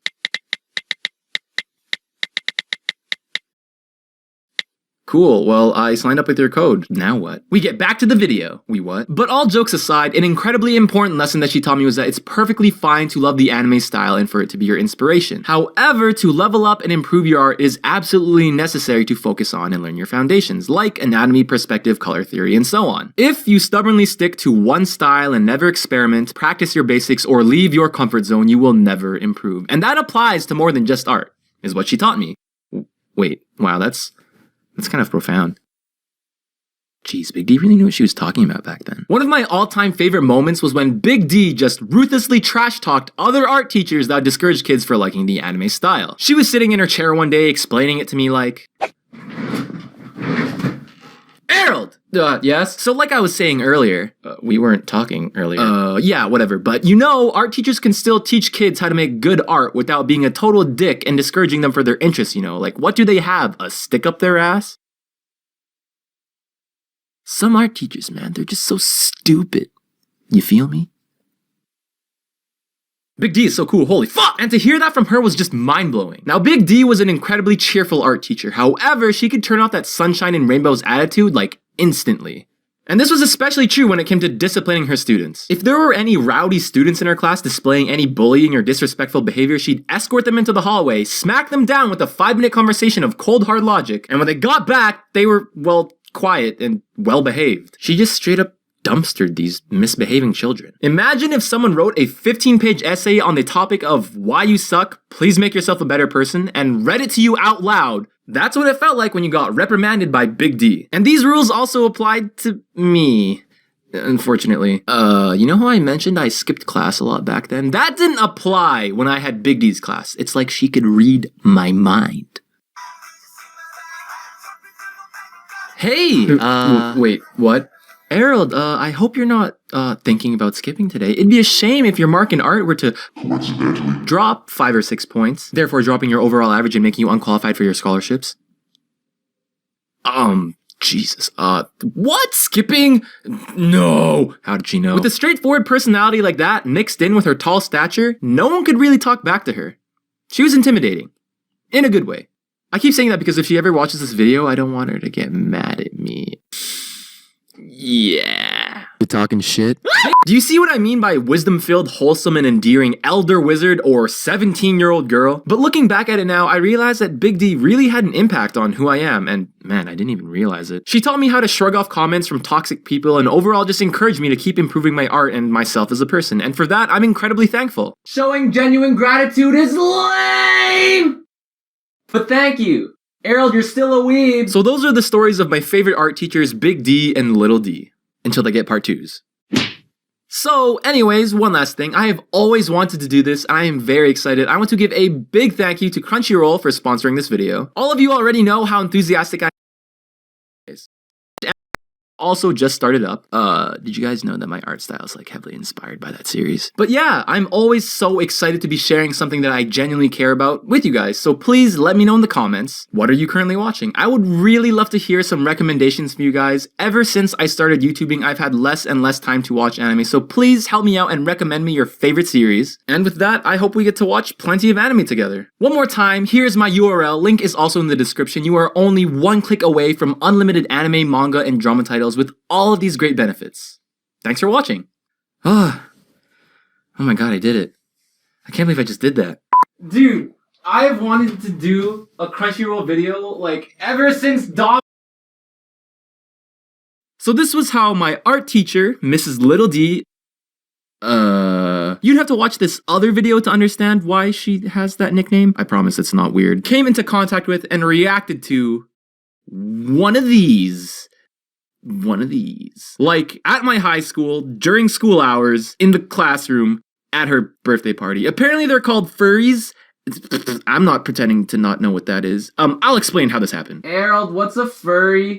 Cool, well, I signed up with your code. Now what? We get back to the video. We what? But all jokes aside, an incredibly important lesson that she taught me was that it's perfectly fine to love the anime style and for it to be your inspiration. However, to level up and improve your art is absolutely necessary to focus on and learn your foundations, like anatomy, perspective, color theory, and so on. If you stubbornly stick to one style and never experiment, practice your basics, or leave your comfort zone, you will never improve. And that applies to more than just art, is what she taught me. Wait, wow, that's kind of profound. Jeez, Big D really knew what she was talking about back then. One of my all-time favorite moments was when Big D just ruthlessly trash-talked other art teachers that discouraged kids for liking the anime style. She was sitting in her chair one day explaining it to me like, Erold! Yes? So like I was saying earlier, we weren't talking earlier. Yeah, whatever. But you know, art teachers can still teach kids how to make good art without being a total dick and discouraging them for their interests, you know? Like, what do they have? A stick up their ass? Some art teachers, man, they're just so stupid. You feel me? Big D is so cool, holy fuck! And to hear that from her was just mind-blowing. Now, Big D was an incredibly cheerful art teacher. However, she could turn off that sunshine and rainbows attitude, like, instantly. And this was especially true when it came to disciplining her students. If there were any rowdy students in her class displaying any bullying or disrespectful behavior, she'd escort them into the hallway, smack them down with a 5-minute conversation of cold hard logic, and when they got back, they were, well, quiet and well behaved. She just straight up dumpstered these misbehaving children. Imagine if someone wrote a 15-page essay on the topic of why you suck, please make yourself a better person, and read it to you out loud. That's what it felt like when you got reprimanded by Big D. And these rules also applied to me, unfortunately. You know how I mentioned I skipped class a lot back then? That didn't apply when I had Big D's class. It's like she could read my mind. Hey! Wait, what? Erold, I hope you're not thinking about skipping today. It'd be a shame if your mark in art were to drop 5 or 6 points, therefore dropping your overall average and making you unqualified for your scholarships. Jesus, what? Skipping? No! How did she know? With a straightforward personality like that, mixed in with her tall stature, no one could really talk back to her. She was intimidating. In a good way. I keep saying that because if she ever watches this video, I don't want her to get mad at me. Yeah. You talking shit? Do you see what I mean by wisdom-filled, wholesome, and endearing elder wizard or 17-year-old girl? But looking back at it now, I realize that Big D really had an impact on who I am, and man, I didn't even realize it. She taught me how to shrug off comments from toxic people and overall just encouraged me to keep improving my art and myself as a person, and for that, I'm incredibly thankful. Showing genuine gratitude is lame! But thank you. Erold, you're still a weeb. So those are the stories of my favorite art teachers, Big D and Little D. Until they get part 2s. So anyways, one last thing. I have always wanted to do this. I am very excited. I want to give a big thank you to Crunchyroll for sponsoring this video. All of you already know how enthusiastic I am. Also just started up. Did you guys know that my art style is like heavily inspired by that series? But yeah, I'm always so excited to be sharing something that I genuinely care about with you guys. So please let me know in the comments, what are you currently watching? I would really love to hear some recommendations from you guys. Ever since I started YouTubing, I've had less and less time to watch anime. So please help me out and recommend me your favorite series. And with that, I hope we get to watch plenty of anime together. One more time, here's my URL. Link is also in the description. You are only 1 click away from unlimited anime, manga, and drama titles with all of these great benefits. Thanks for watching. Oh my god, I did it. I can't believe I just did that. Dude, I've wanted to do a Crunchyroll video like ever since dawn. So this was how my art teacher, Mrs. Little D, you'd have to watch this other video to understand why she has that nickname. I promise it's not weird. Came into contact with and reacted to one of these. Like, at my high school, during school hours, in the classroom, at her birthday party. Apparently they're called furries. I'm not pretending to not know what that is. I'll explain how this happened. Erold, what's a furry?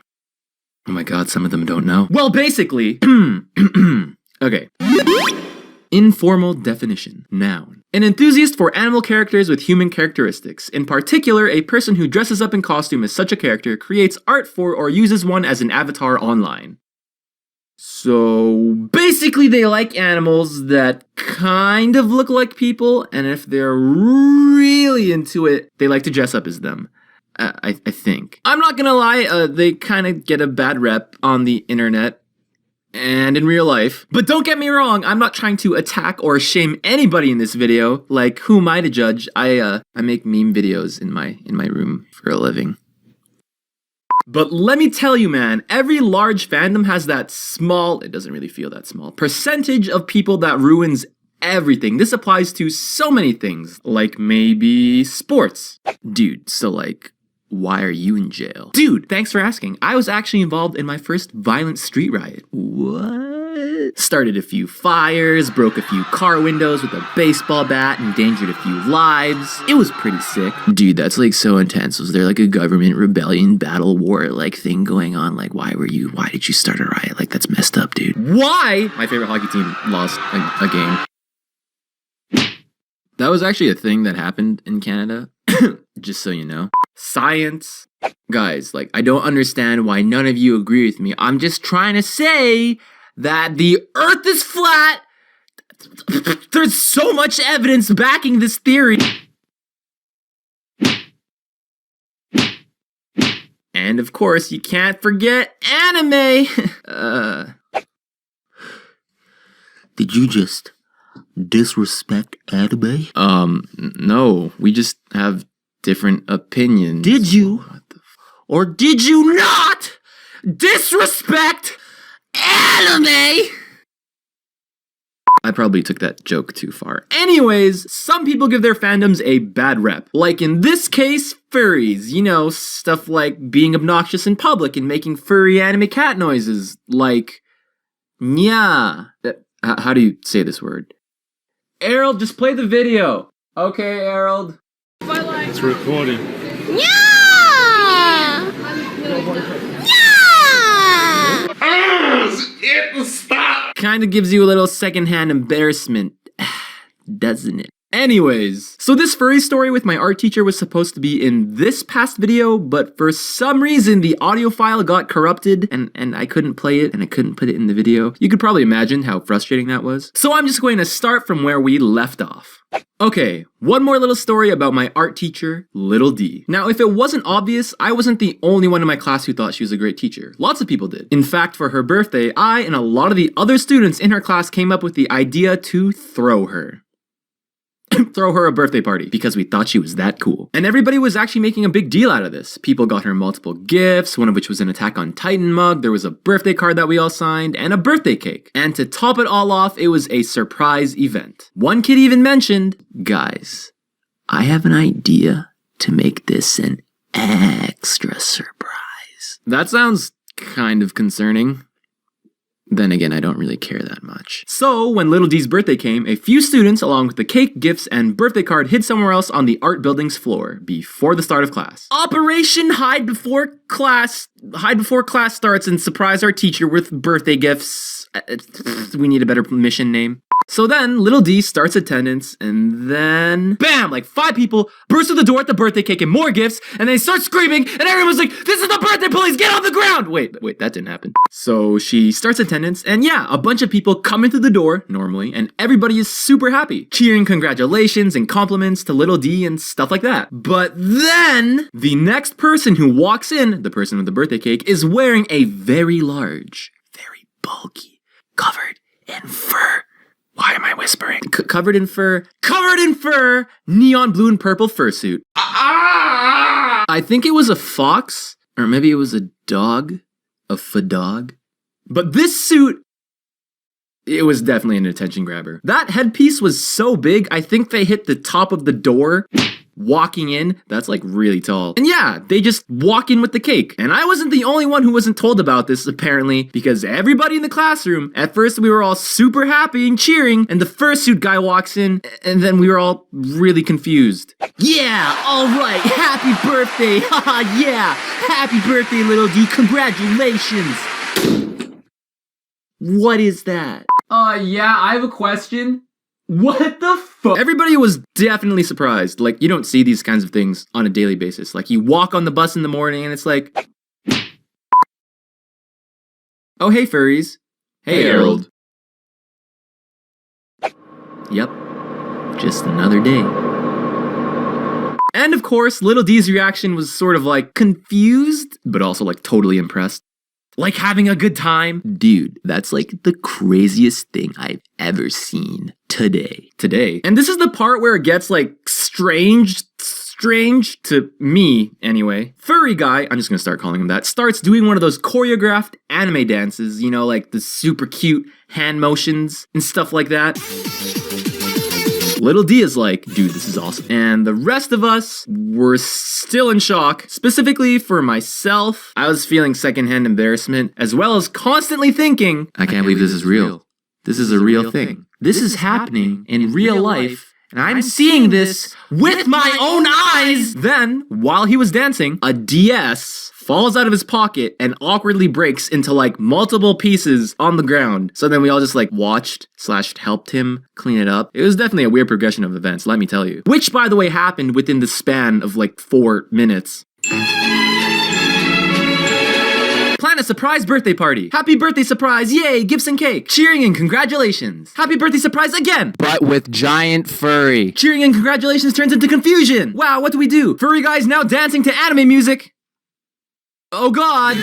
Oh my god, some of them don't know. Well, basically, okay. Informal definition. Noun. An enthusiast for animal characters with human characteristics. In particular, a person who dresses up in costume as such a character, creates art for or uses one as an avatar online. So basically they like animals that kind of look like people, and if they're really into it, they like to dress up as them. I think. I'm not gonna lie, they kind of get a bad rep on the internet. And in real life. But don't get me wrong, I'm not trying to attack or shame anybody in this video. Like, who am I to judge? I make meme videos in my room for a living. But let me tell you, man, every large fandom has that small, it doesn't really feel that small, percentage of people that ruins everything. This applies to so many things, like maybe sports. Dude, so like, why are you in jail? Dude, thanks for asking. I was actually involved in my first violent street riot. What? Started a few fires, broke a few car windows with a baseball bat, endangered a few lives. It was pretty sick. Dude, that's like so intense. Was there like a government rebellion, battle war like thing going on? Like, why did you start a riot? Like, that's messed up, dude. Why? My favorite hockey team lost a game. That was actually a thing that happened in Canada. Just so you know. Science. Guys, like, I don't understand why none of you agree with me. I'm just trying to say that the Earth is flat. There's so much evidence backing this theory. And And of course, you can't forget anime. Did you just disrespect anime? No, we just have different opinions. Did you? Or did you not disrespect anime? I probably took that joke too far. Anyways, some people give their fandoms a bad rep. Like in this case, furries. You know, stuff like being obnoxious in public and making furry anime cat noises. Like, nya. How do you say this word? Erold, just play the video. Okay, Erold. It's recording. Yeah! Kinda gives you a little secondhand embarrassment, doesn't it? Anyways, so this furry story with my art teacher was supposed to be in this past video, but for some reason the audio file got corrupted and I couldn't play it and I couldn't put it in the video. You could probably imagine how frustrating that was. So I'm just going to start from where we left off. Okay, one more little story about my art teacher, Little D. Now, if it wasn't obvious, I wasn't the only one in my class who thought she was a great teacher. Lots of people did. In fact, for her birthday, I and a lot of the other students in her class came up with the idea to throw her. Throw her a birthday party because we thought she was that cool. And everybody was actually making a big deal out of this. People got her multiple gifts, one of which was an Attack on Titan mug, there was a birthday card that we all signed, and a birthday cake. And to top it all off, it was a surprise event. One kid even mentioned, "Guys, I have an idea to make this an extra surprise." That sounds kind of concerning. Then again, I don't really care that much. So, when Little D's birthday came, a few students, along with the cake, gifts, and birthday card, hid somewhere else on the art building's floor before the start of class. Operation Hide Before Class starts and surprise our teacher with birthday gifts. We need a better mission name. So then, Little D starts attendance, and then BAM! Like 5 people burst through the door at the birthday cake and more gifts, and they start screaming, and everyone's like, "This is the birthday police, get on the ground!" Wait, that didn't happen. So she starts attendance, and yeah, a bunch of people come into the door, normally, and everybody is super happy, cheering congratulations and compliments to Little D and stuff like that. But then, the next person who walks in, the person with the birthday cake, is wearing a very large, very bulky, covered in fur. Why am I whispering? Covered in fur, neon blue and purple fursuit. I think it was a fox, or maybe it was a dog, a fadog. But this suit, it was definitely an attention grabber. That headpiece was so big, I think they hit the top of the door. Walking in, that's like really tall. And yeah, they just walk in with the cake. And I wasn't the only one who wasn't told about this, apparently, because everybody in the classroom, at first we were all super happy and cheering, and the fursuit guy walks in, and then we were all really confused. Yeah, alright, happy birthday, haha, yeah, happy birthday, Little D, congratulations. What is that? Yeah, I have a question. What the fuck? Everybody was definitely surprised. Like, you don't see these kinds of things on a daily basis. Like, you walk on the bus in the morning and it's like, "Oh, hey, furries. Hey, Erold." Yep. Just another day. And of course, Little D's reaction was sort of like confused, but also like totally impressed. Like having a good time. Dude, that's like the craziest thing I've ever seen today. And this is the part where it gets like strange to me anyway. Furry guy, I'm just gonna start calling him that, starts doing one of those choreographed anime dances, you know, like the super cute hand motions and stuff like that. Little D is like, "Dude, this is awesome." And the rest of us were still in shock. Specifically for myself, I was feeling secondhand embarrassment, as well as constantly thinking, I can't believe this is real. This is a real thing. This is happening in real life, and I'm seeing this with my own eyes. Then, while he was dancing, a DS falls out of his pocket and awkwardly breaks into like multiple pieces on the ground. So then we all just like watched / helped him clean it up. It was definitely a weird progression of events, let me tell you. Which, by the way, happened within the span of like 4 minutes. Plan a surprise birthday party. Happy birthday surprise, yay, gifts and cake. Cheering and congratulations. Happy birthday surprise again. But with giant furry. Cheering and congratulations turns into confusion. Wow, what do we do? Furry guy's now dancing to anime music. Oh god!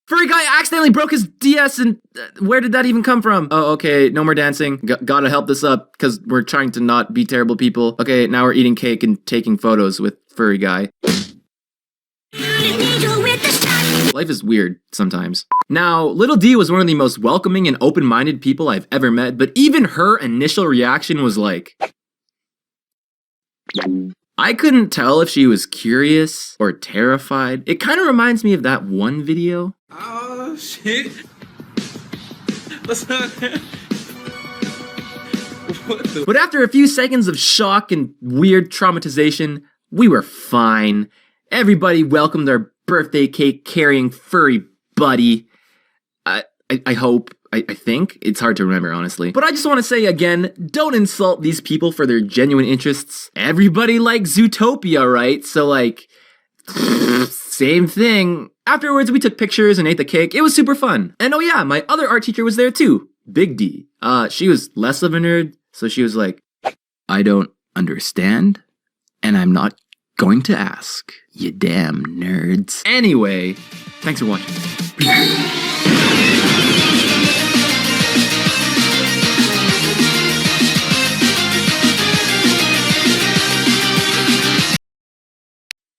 Furry guy accidentally broke his DS and where did that even come from? Oh, okay, no more dancing. Gotta help this up because we're trying to not be terrible people. Okay, now we're eating cake and taking photos with furry guy. Life is weird sometimes. Now, little D was one of the most welcoming and open-minded people I've ever met, but even her initial reaction was like... I couldn't tell if she was curious or terrified. It kind of reminds me of that one video. Oh, shit. What's up? But after a few seconds of shock and weird traumatization, we were fine. Everybody welcomed our birthday cake carrying furry buddy. I hope. I think. It's hard to remember, honestly. But I just want to say again, don't insult these people for their genuine interests. Everybody likes Zootopia, right? So like, same thing. Afterwards, we took pictures and ate the cake. It was super fun. And oh yeah, my other art teacher was there too. Big D. She was less of a nerd, so she was like, I don't understand, and I'm not going to ask, you damn nerds. Anyway, thanks for watching.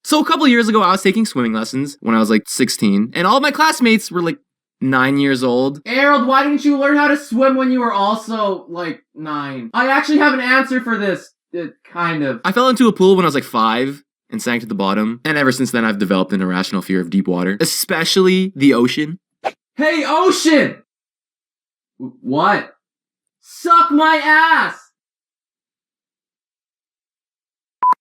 So a couple years ago, I was taking swimming lessons when I was like 16, and all of my classmates were like 9 years old. Erold, why didn't you learn how to swim when you were also like 9? I actually have an answer for this. Kind of. I fell into a pool when I was like 5 and sank to the bottom, and ever since then I've developed an irrational fear of deep water, especially the ocean. Hey, ocean! What? Suck my ass!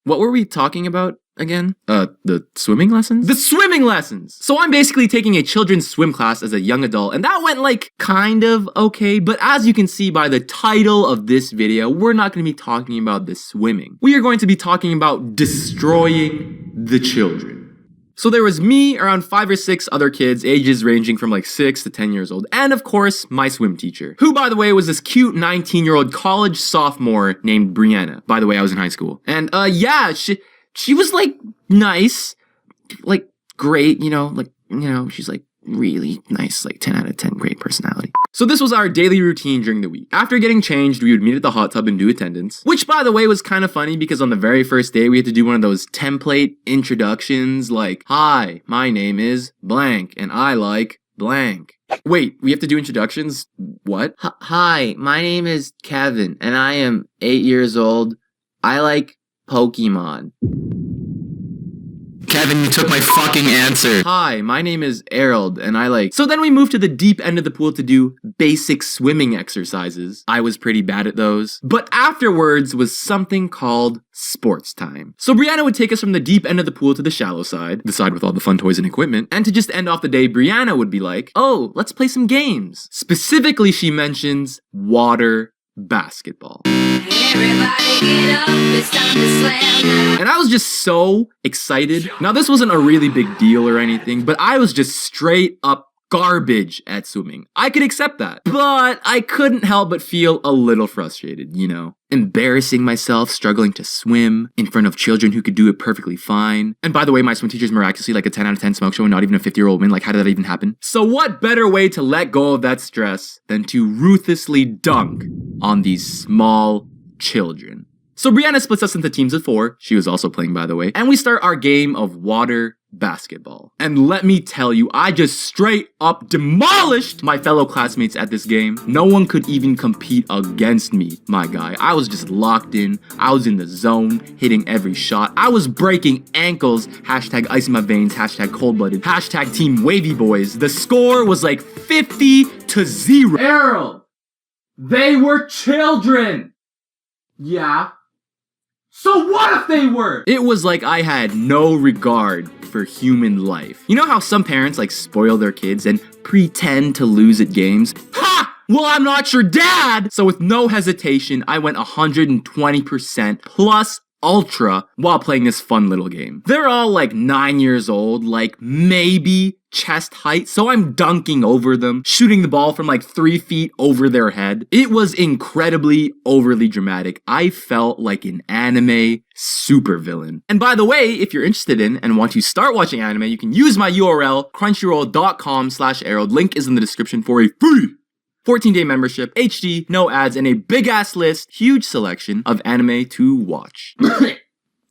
What were we talking about again? The swimming lessons? The swimming lessons! So I'm basically taking a children's swim class as a young adult, and that went like kind of okay, but as you can see by the title of this video, we're not going to be talking about the swimming. We are going to be talking about destroying the children. So there was me, around 5 or 6 other kids, ages ranging from like 6 to 10 years old, and of course, my swim teacher, who by the way was this cute 19-year-old college sophomore named Brianna. By the way, I was in high school. And yeah, she was like nice, like great, she's like really nice, like 10 out of 10, great personality. So this was our daily routine during the week. After getting changed, we would meet at the hot tub and do attendance, which by the way was kind of funny because on the very first day we had to do one of those template introductions like, hi, my name is blank and I like blank. Wait, we have to do introductions? What? Hi, my name is Kevin and I am 8 years old. I like Pokemon. Kevin, you took my fucking answer. Hi, my name is Erold, and I like... So then we moved to the deep end of the pool to do basic swimming exercises. I was pretty bad at those. But afterwards was something called sports time. So Brianna would take us from the deep end of the pool to the shallow side, the side with all the fun toys and equipment, and to just end off the day, Brianna would be like, oh, let's play some games. Specifically, she mentions water basketball. Everybody get up, it's time to slam now. And I was just so excited. Now this wasn't a really big deal or anything, but I was just straight up garbage at swimming. I could accept that. But I couldn't help but feel a little frustrated, embarrassing myself, struggling to swim in front of children who could do it perfectly fine. And by the way, my swim teacher's miraculously like a 10 out of 10 smoke show and not even a 50-year-old woman. Like, how did that even happen? So what better way to let go of that stress than to ruthlessly dunk on these small children? So Brianna splits us into teams of 4. She was also playing, by the way. And we start our game of water basketball. And let me tell you, I just straight up demolished my fellow classmates at this game. No one could even compete against me, my guy. I was just locked in. I was in the zone, hitting every shot. I was breaking ankles. Hashtag ice in my veins. Hashtag cold-blooded. Hashtag team wavy boys. The score was like 50-0. Erold, they were children. Yeah. So what if they were? It was like I had no regard for human life. You know how some parents like spoil their kids and pretend to lose at games? Ha! Well, I'm not your dad! So with no hesitation, I went 120% plus ultra while playing this fun little game. They're all like 9 years old, like maybe chest height, so I'm dunking over them, shooting the ball from like 3 feet over their head. It was incredibly overly dramatic. I felt like an anime supervillain. And by the way, if you're interested in and want to start watching anime, you can use my URL, crunchyroll.com/Erold. Link is in the description for a free 14-day membership, HD, no ads, and a big-ass list, huge selection of anime to watch.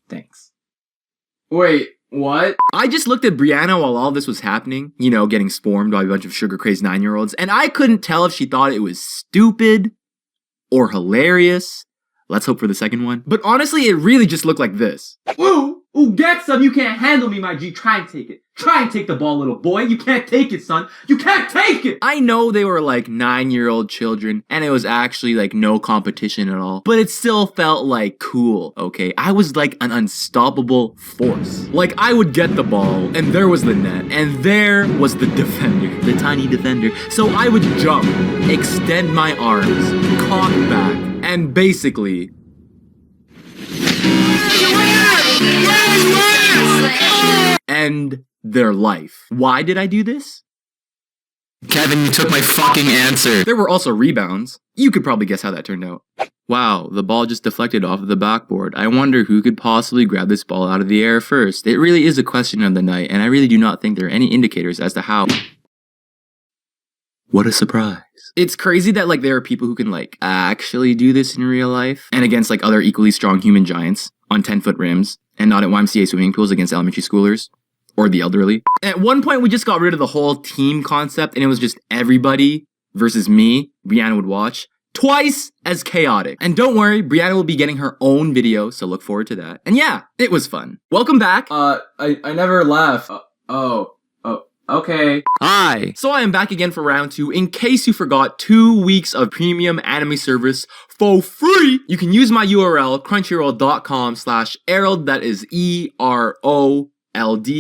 Thanks. Wait, what? I just looked at Brianna while all this was happening, you know, getting swarmed by a bunch of sugar-crazed 9-year-olds, and I couldn't tell if she thought it was stupid or hilarious. Let's hope for the second one. But honestly, it really just looked like this. Ooh, get some. You can't handle me, my G. Try and take it. Try and take the ball, little boy. You can't take it, son. You can't take it! I know they were like 9-year-old children, and it was actually like no competition at all, but it still felt like cool, okay? I was like an unstoppable force. Like I would get the ball, and there was the net, and there was the defender, the tiny defender. So I would jump, extend my arms, cock back, and basically end their life. Why did I do this? Kevin, you took my fucking answer. There were also rebounds. You could probably guess how that turned out. Wow, the ball just deflected off of the backboard. I wonder who could possibly grab this ball out of the air first. It really is a question of the night, and I really do not think there are any indicators as to how. What a surprise. It's crazy that like there are people who can like actually do this in real life and against like other equally strong human giants on 10-foot rims and not at YMCA swimming pools against elementary schoolers or the elderly. At one point we just got rid of the whole team concept and it was just everybody versus me. Brianna would watch. Twice as chaotic. And don't worry, Brianna will be getting her own video, so look forward to that. And yeah, it was fun. Welcome back. I never left. Okay. Hi. So I am back again for round 2. In case you forgot, 2 weeks of premium anime service for free. You can use my URL, crunchyroll.com/Erold. That is EROLD.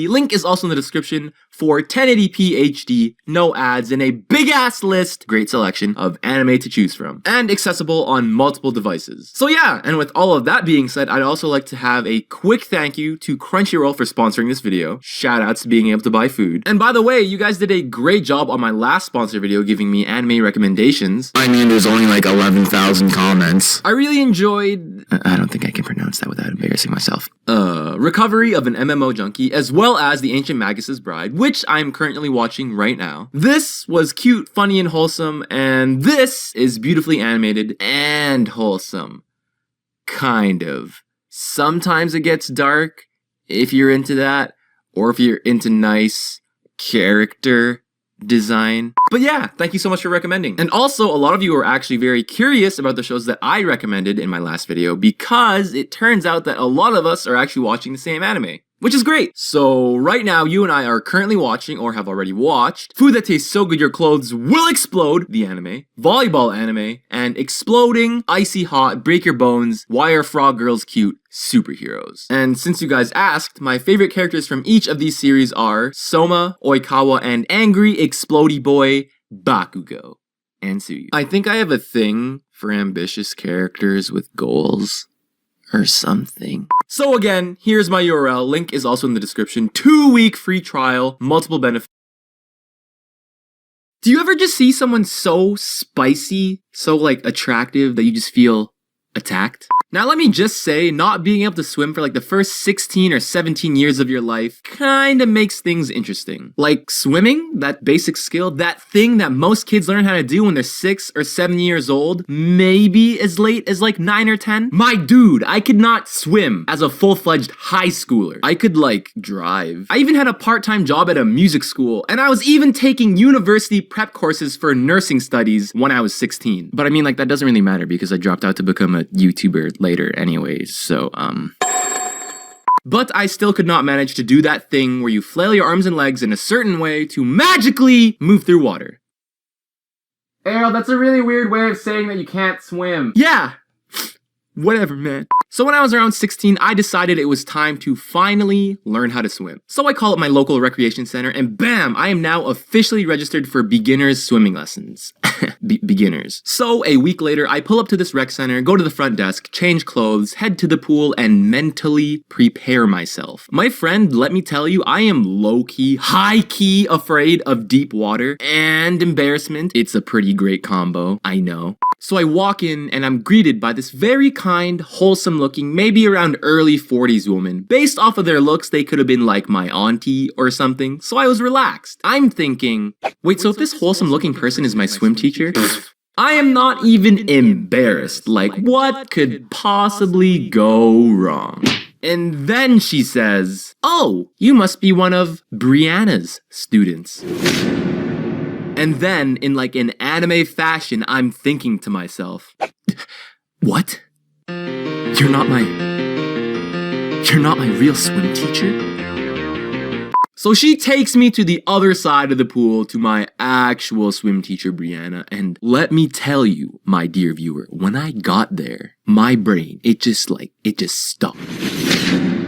Link is also in the description for 1080p HD, no ads, and a big-ass list, great selection of anime to choose from, and accessible on multiple devices. So yeah, and with all of that being said, I'd also like to have a quick thank you to Crunchyroll for sponsoring this video. Shoutouts to being able to buy food. And by the way, you guys did a great job on my last sponsor video giving me anime recommendations. I mean, there's only like 11,000 comments. I really enjoyed... I don't think I can pronounce that without embarrassing myself. Recovery of an MMO Junkie, as well as The Ancient Magus's Bride, which I'm currently watching right now. This was cute, funny, and wholesome, and this is beautifully animated and wholesome. Kind of. Sometimes it gets dark, if you're into that, or if you're into nice character design. But yeah, thank you so much for recommending. And also, a lot of you are actually very curious about the shows that I recommended in my last video, because it turns out that a lot of us are actually watching the same anime, which is great. So right now, you and I are currently watching, or have already watched, Food That Tastes So Good Your Clothes Will Explode, the anime, Volleyball anime, and Exploding, Icy Hot, Break Your Bones, Why Are Frog Girls Cute, Superheroes. And since you guys asked, my favorite characters from each of these series are Soma, Oikawa, and Angry Explodey Boy, Bakugo, and Tsuyu. I think I have a thing for ambitious characters with goals. Or something. So again, here's my URL. Link is also in the description. 2-week free trial, multiple benefits. Do you ever just see someone so spicy, so like attractive that you just feel attacked? Now let me just say, not being able to swim for like the first 16 or 17 years of your life kinda makes things interesting. Like swimming, that basic skill, that thing that most kids learn how to do when they're 6 or 7 years old, maybe as late as like 9 or 10. My dude, I could not swim as a full-fledged high schooler. I could like drive. I even had a part-time job at a music school, and I was even taking university prep courses for nursing studies when I was 16. But I mean, like, that doesn't really matter because I dropped out to become a YouTuber later anyways, so but I still could not manage to do that thing where you flail your arms and legs in a certain way to magically move through water. Erold, that's a really weird way of saying that you can't swim. Yeah, whatever, man. So when I was around 16, I decided it was time to finally learn how to swim. So I call up my local recreation center and bam, I am now officially registered for beginners swimming lessons. Beginners. So a week later, I pull up to this rec center, go to the front desk, change clothes, head to the pool, and mentally prepare myself. My friend, let me tell you, I am low-key, high-key afraid of deep water and embarrassment. It's a pretty great combo, I know. So I walk in and I'm greeted by this very kind, wholesome looking, maybe around early 40s woman. Based off of their looks, they could have been like my auntie or something, so I was relaxed. I'm thinking, wait, so if this wholesome looking person is my swim teacher? I am not even embarrassed. Like, what could possibly go wrong? And then she says, "Oh, you must be one of Brianna's students." And then, in like an anime fashion, I'm thinking to myself, what? You're not my real swim teacher? So she takes me to the other side of the pool to my actual swim teacher, Brianna. And let me tell you, my dear viewer, when I got there, my brain, it just stopped.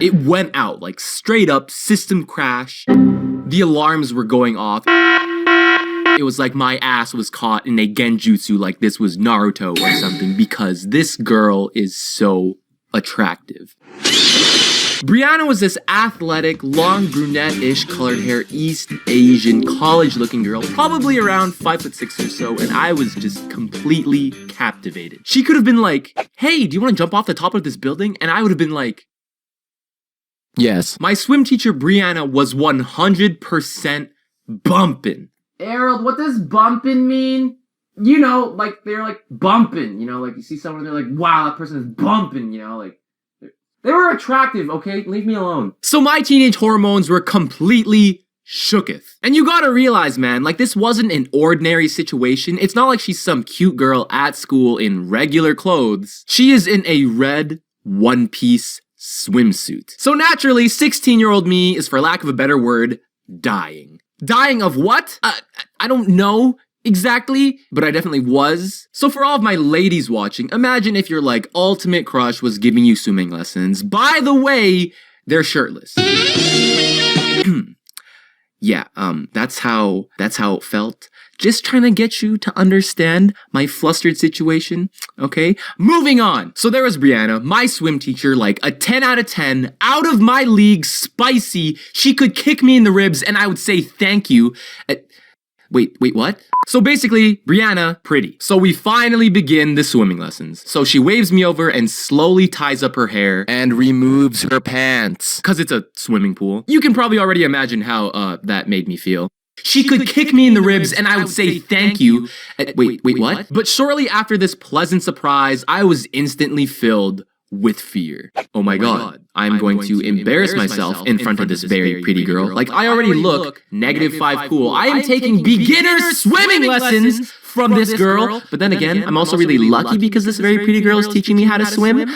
It went out, like straight up system crash. The alarms were going off. It was like my ass was caught in a genjutsu, like this was Naruto or something, because this girl is so attractive. Brianna was this athletic, long brunette-ish colored hair, East Asian, college-looking girl, probably around 5'6" or so, and I was just completely captivated. She could have been like, "Hey, do you want to jump off the top of this building?" And I would have been like, yes. My swim teacher, Brianna, was 100% bumpin'. Erold, what does bumpin' mean? You know, like, they're like bumpin', you know, like you see someone and they're like, wow, that person is bumpin', you know, like, they were attractive, okay? Leave me alone. So my teenage hormones were completely shooketh. And you gotta realize, man, like this wasn't an ordinary situation. It's not like she's some cute girl at school in regular clothes. She is in a red one-piece swimsuit. So naturally, 16-year-old me is, for lack of a better word, dying. Dying of what? I don't know exactly, but I definitely was. So for all of my ladies watching, imagine if your like ultimate crush was giving you swimming lessons. By the way, they're shirtless. Yeah, that's how it felt. Just trying to get you to understand my flustered situation, okay? Moving on. So there was Brianna, my swim teacher, like a 10 out of 10, out of my league, spicy. She could kick me in the ribs and I would say thank you. Wait, what? So basically, Brianna, pretty. So we finally begin the swimming lessons. So she waves me over and slowly ties up her hair and removes her pants. Cause it's a swimming pool. You can probably already imagine how that made me feel. She could kick me in the ribs and I would say thank you. Wait, what? But shortly after this pleasant surprise, I was instantly filled with fear. Oh my god, I'm going to embarrass myself in front of this very pretty girl. Like, I already look -5 cool. I am taking beginner swimming lessons from this girl. But then again, I'm also really lucky because this very pretty girl is teaching me how to swim.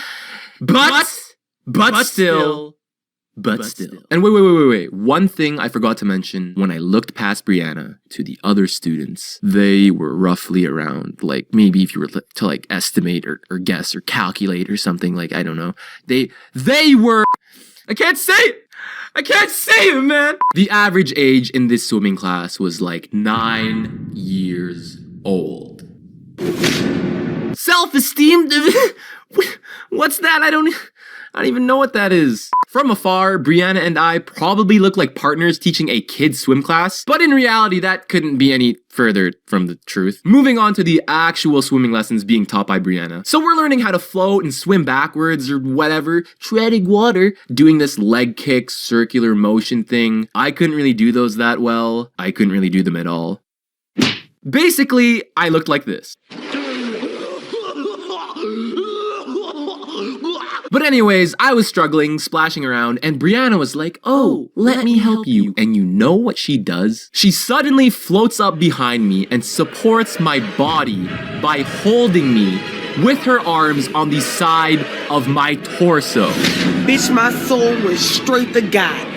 But still. And wait. One thing I forgot to mention, when I looked past Brianna to the other students, they were roughly around, like, maybe if you were to like estimate or guess or calculate or something, like, I don't know. They were, I can't say it, man. The average age in this swimming class was like 9 years old. Self-esteem? What's that? I don't even know what that is. From afar, Brianna and I probably look like partners teaching a kid's swim class, but in reality, that couldn't be any further from the truth. Moving on to the actual swimming lessons being taught by Brianna. So we're learning how to float and swim backwards or whatever, treading water, doing this leg kick, circular motion thing. I couldn't really do those that well. I couldn't really do them at all. Basically, I looked like this. But anyways, I was struggling, splashing around, and Brianna was like, "Oh, let me help you." And you know what she does? She suddenly floats up behind me and supports my body by holding me with her arms on the side of my torso. Bitch, my soul went straight to God.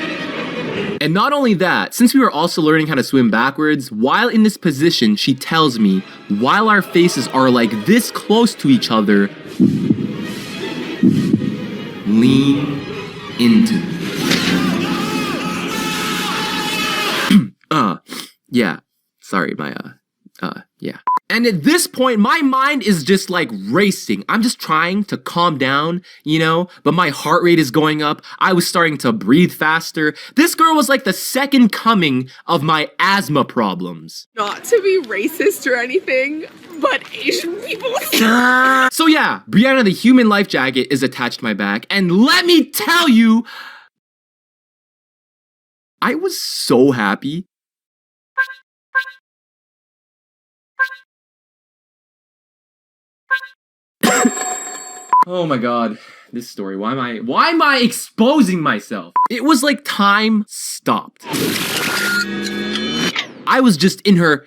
And not only that, since we were also learning how to swim backwards, while in this position, she tells me, while our faces are like this close to each other, Lean into me. Yeah. Sorry, yeah. And at this point, my mind is just like racing. I'm just trying to calm down, but my heart rate is going up. I was starting to breathe faster. This girl was like the second coming of my asthma problems. Not to be racist or anything, but Asian people. So yeah, Brianna the human life jacket is attached to my back. And let me tell you, I was so happy. Oh my god, this story. Why am I exposing myself? It was like time stopped. I was just in her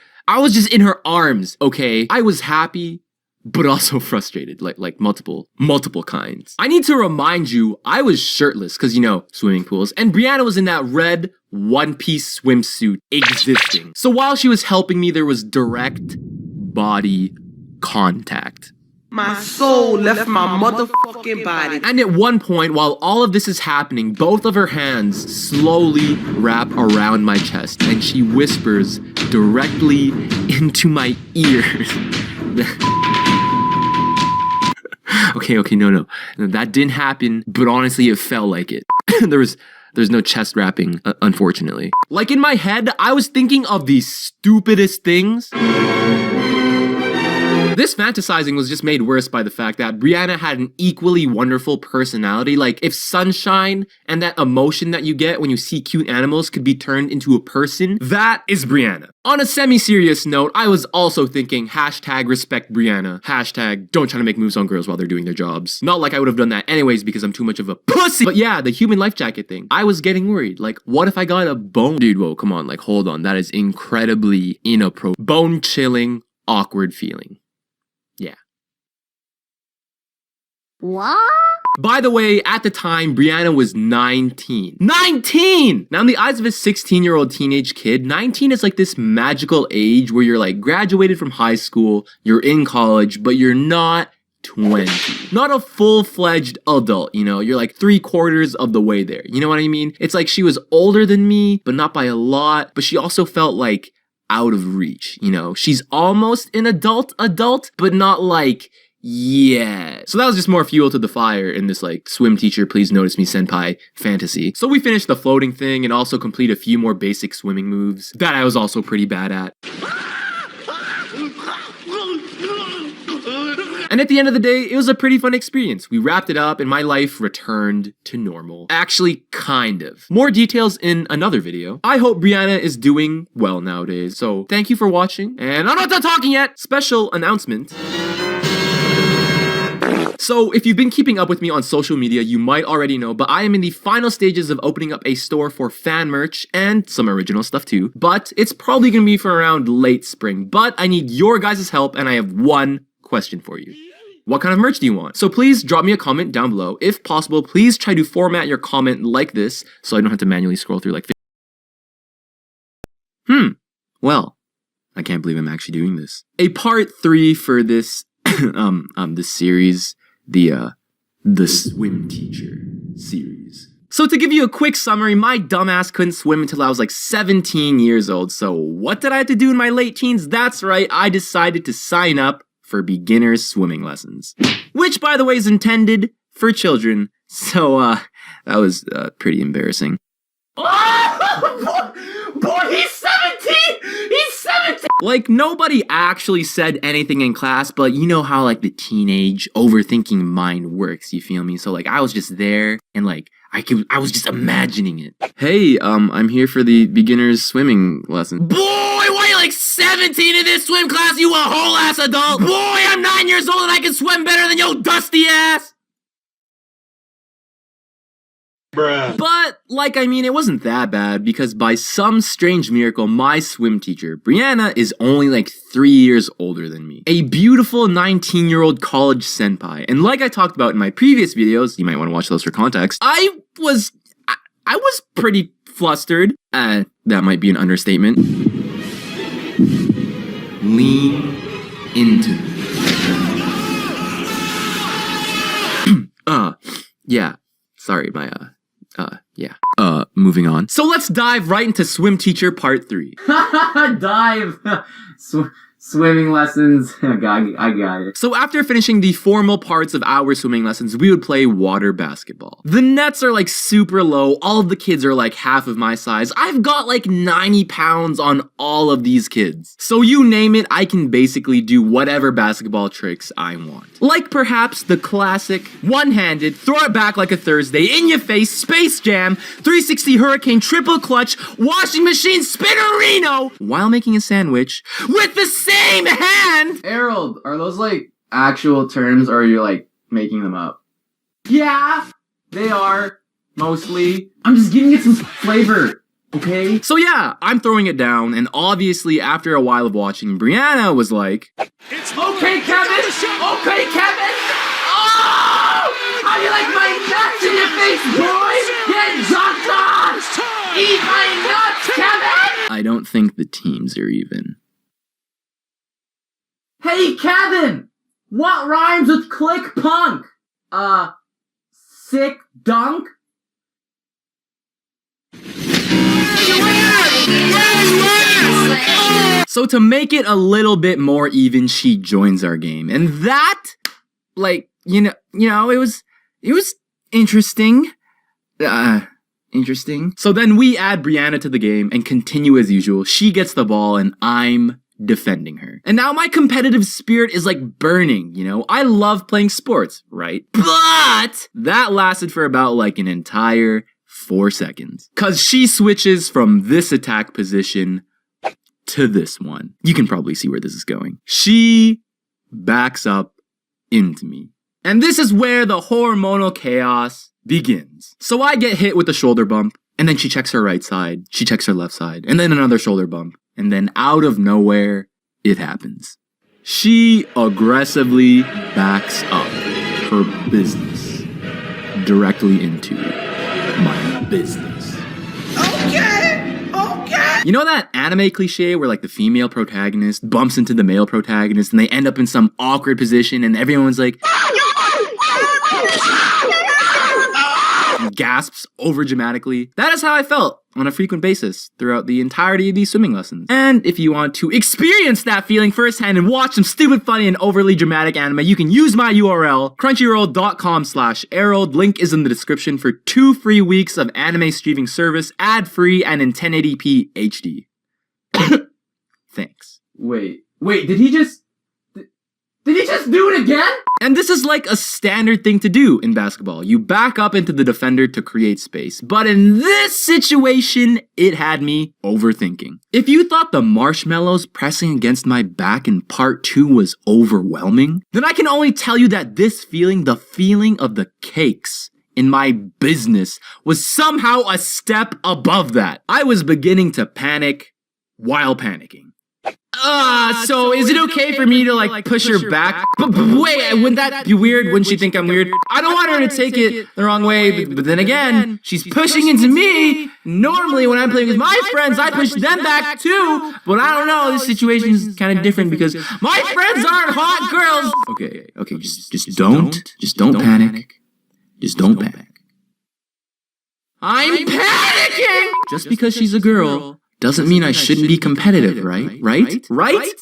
arms, okay? I was happy, but also frustrated, like multiple kinds. I need to remind you, I was shirtless, cause swimming pools, and Brianna was in that red one-piece swimsuit existing. So while she was helping me, there was direct body contact. My soul left my motherfucking body. And at one point, while all of this is happening, both of her hands slowly wrap around my chest, and she whispers directly into my ears. Okay, no. That didn't happen, but honestly, it felt like it. There's no chest wrapping, unfortunately. Like in my head, I was thinking of the stupidest things. This fantasizing was just made worse by the fact that Brianna had an equally wonderful personality. Like, if sunshine and that emotion that you get when you see cute animals could be turned into a person, that is Brianna. On a semi-serious note, I was also thinking hashtag respect Brianna, hashtag don't try to make moves on girls while they're doing their jobs. Not like I would have done that anyways because I'm too much of a pussy. But yeah, the human life jacket thing. I was getting worried. Like, what if I got a bone? Dude, whoa, come on, like, hold on. That is incredibly inappropriate. Bone-chilling, awkward feeling. Yeah. What? By the way, at the time, Brianna was 19. 19! Now, in the eyes of a 16-year-old teenage kid, 19 is like this magical age where you're like graduated from high school, you're in college, but you're not 20. Not a full-fledged adult, You're like 3/4 of the way there. You know what I mean? It's like she was older than me, but not by a lot, but she also felt like out of reach, She's almost an adult, but not like, yeah. So that was just more fuel to the fire in this like swim teacher please notice me senpai fantasy. So we finished the floating thing and also complete a few more basic swimming moves that I was also pretty bad at. And at the end of the day, it was a pretty fun experience. We wrapped it up and my life returned to normal. Actually, kind of. More details in another video. I hope Brianna is doing well nowadays. So thank you for watching. And I'm not done talking yet. Special announcement. So if you've been keeping up with me on social media, you might already know, but I am in the final stages of opening up a store for fan merch and some original stuff too. But it's probably gonna be for around late spring. But I need your guys' help and I have one question for you. What kind of merch do you want? So please drop me a comment down below. If possible, please try to format your comment like this so I don't have to manually scroll through like well, I can't believe I'm actually doing this. A part 3 for this this series, the swim teacher series. So to give you a quick summary, my dumbass couldn't swim until I was like 17 years old. So what did I have to do in my late teens? That's right, I decided to sign up for beginner's swimming lessons, which by the way is intended for children. So that was pretty embarrassing. Boy, he's 17! He's 17! Like, nobody actually said anything in class, but you know how like the teenage overthinking mind works, you feel me? So like I was just there and like I was just imagining it. Hey, I'm here for the beginner's swimming lesson. Boy, why are you like 17 in this swim class? You a whole ass adult? Boy, I'm 9 years old and I can swim better than your dusty ass! Bruh. But, like, I mean, it wasn't that bad because by some strange miracle, my swim teacher, Brianna, is only like 3 years older than me. A beautiful 19-year-old college senpai. And like I talked about in my previous videos, you might want to watch those for context, I was pretty flustered. That might be an understatement. Lean into me. Yeah. Sorry, yeah. Moving on. So let's dive right into swim teacher part 3. Dive! Swimming lessons. I got it. So after finishing the formal parts of our swimming lessons, we would play water basketball. The nets are like super low. All of the kids are like half of my size. I've got like 90 pounds on all of these kids. So you name it, I can basically do whatever basketball tricks I want. Like perhaps the classic one-handed, throw it back like a Thursday, in your face, Space Jam, 360 Hurricane, triple clutch, washing machine, spinnerino, while making a sandwich with the same hand! Erold, are those like actual terms or are you like making them up? Yeah, they are, mostly. I'm just giving it some flavor, okay? So yeah, I'm throwing it down, and obviously after a while of watching, Brianna was like, Okay, Kevin! Okay, Kevin! Oh! How do you like my nuts in your face, boy? Get jumped on! Eat my nuts, Kevin! I don't think the teams are even. Hey, Kevin! What rhymes with click punk? Sick dunk? So to make it a little bit more even, she joins our game. And that, like, you know, it was interesting. Interesting. So then we add Brianna to the game and continue as usual. She gets the ball and I'm defending her. And now my competitive spirit is like burning, you know? I love playing sports, right? But that lasted for about like an entire 4 seconds. Cause she switches from this attack position to this one. You can probably see where this is going. She backs up into me. And this is where the hormonal chaos begins. So I get hit with the shoulder bump, and then she checks her right side, she checks her left side, and then another shoulder bump. And then out of nowhere, it happens. She aggressively backs up her business directly into my business. Okay! You know that anime cliche where like the female protagonist bumps into the male protagonist and they end up in some awkward position and everyone's like gasps over dramatically? That is how I felt on a frequent basis throughout the entirety of these swimming lessons. And if you want to experience that feeling firsthand and watch some stupid, funny, and overly dramatic anime, you can use my URL, crunchyroll.com/Erold. Link is in the description for 2 free weeks of anime streaming service, ad-free and in 1080p HD. Thanks. Wait, did he just do it again? And this is like a standard thing to do in basketball. You back up into the defender to create space. But in this situation, it had me overthinking. If you thought the marshmallows pressing against my back in part 2 was overwhelming, then I can only tell you that this feeling, the feeling of the cakes in my business, was somehow a step above that. I was beginning to panic while panicking. So is it okay for me to like push her back? But wait, wouldn't that be weird? Wouldn't she think I'm weird? I don't want her to take it the wrong way, but then again, she's pushing into me. Normally when I'm playing with my friends, I push them back too. But I don't know, this situation is kind of different because my friends aren't hot girls. Okay, just don't panic. Just don't panic. I'm panicking! Just because she's a girl doesn't mean I shouldn't be competitive, right? Right?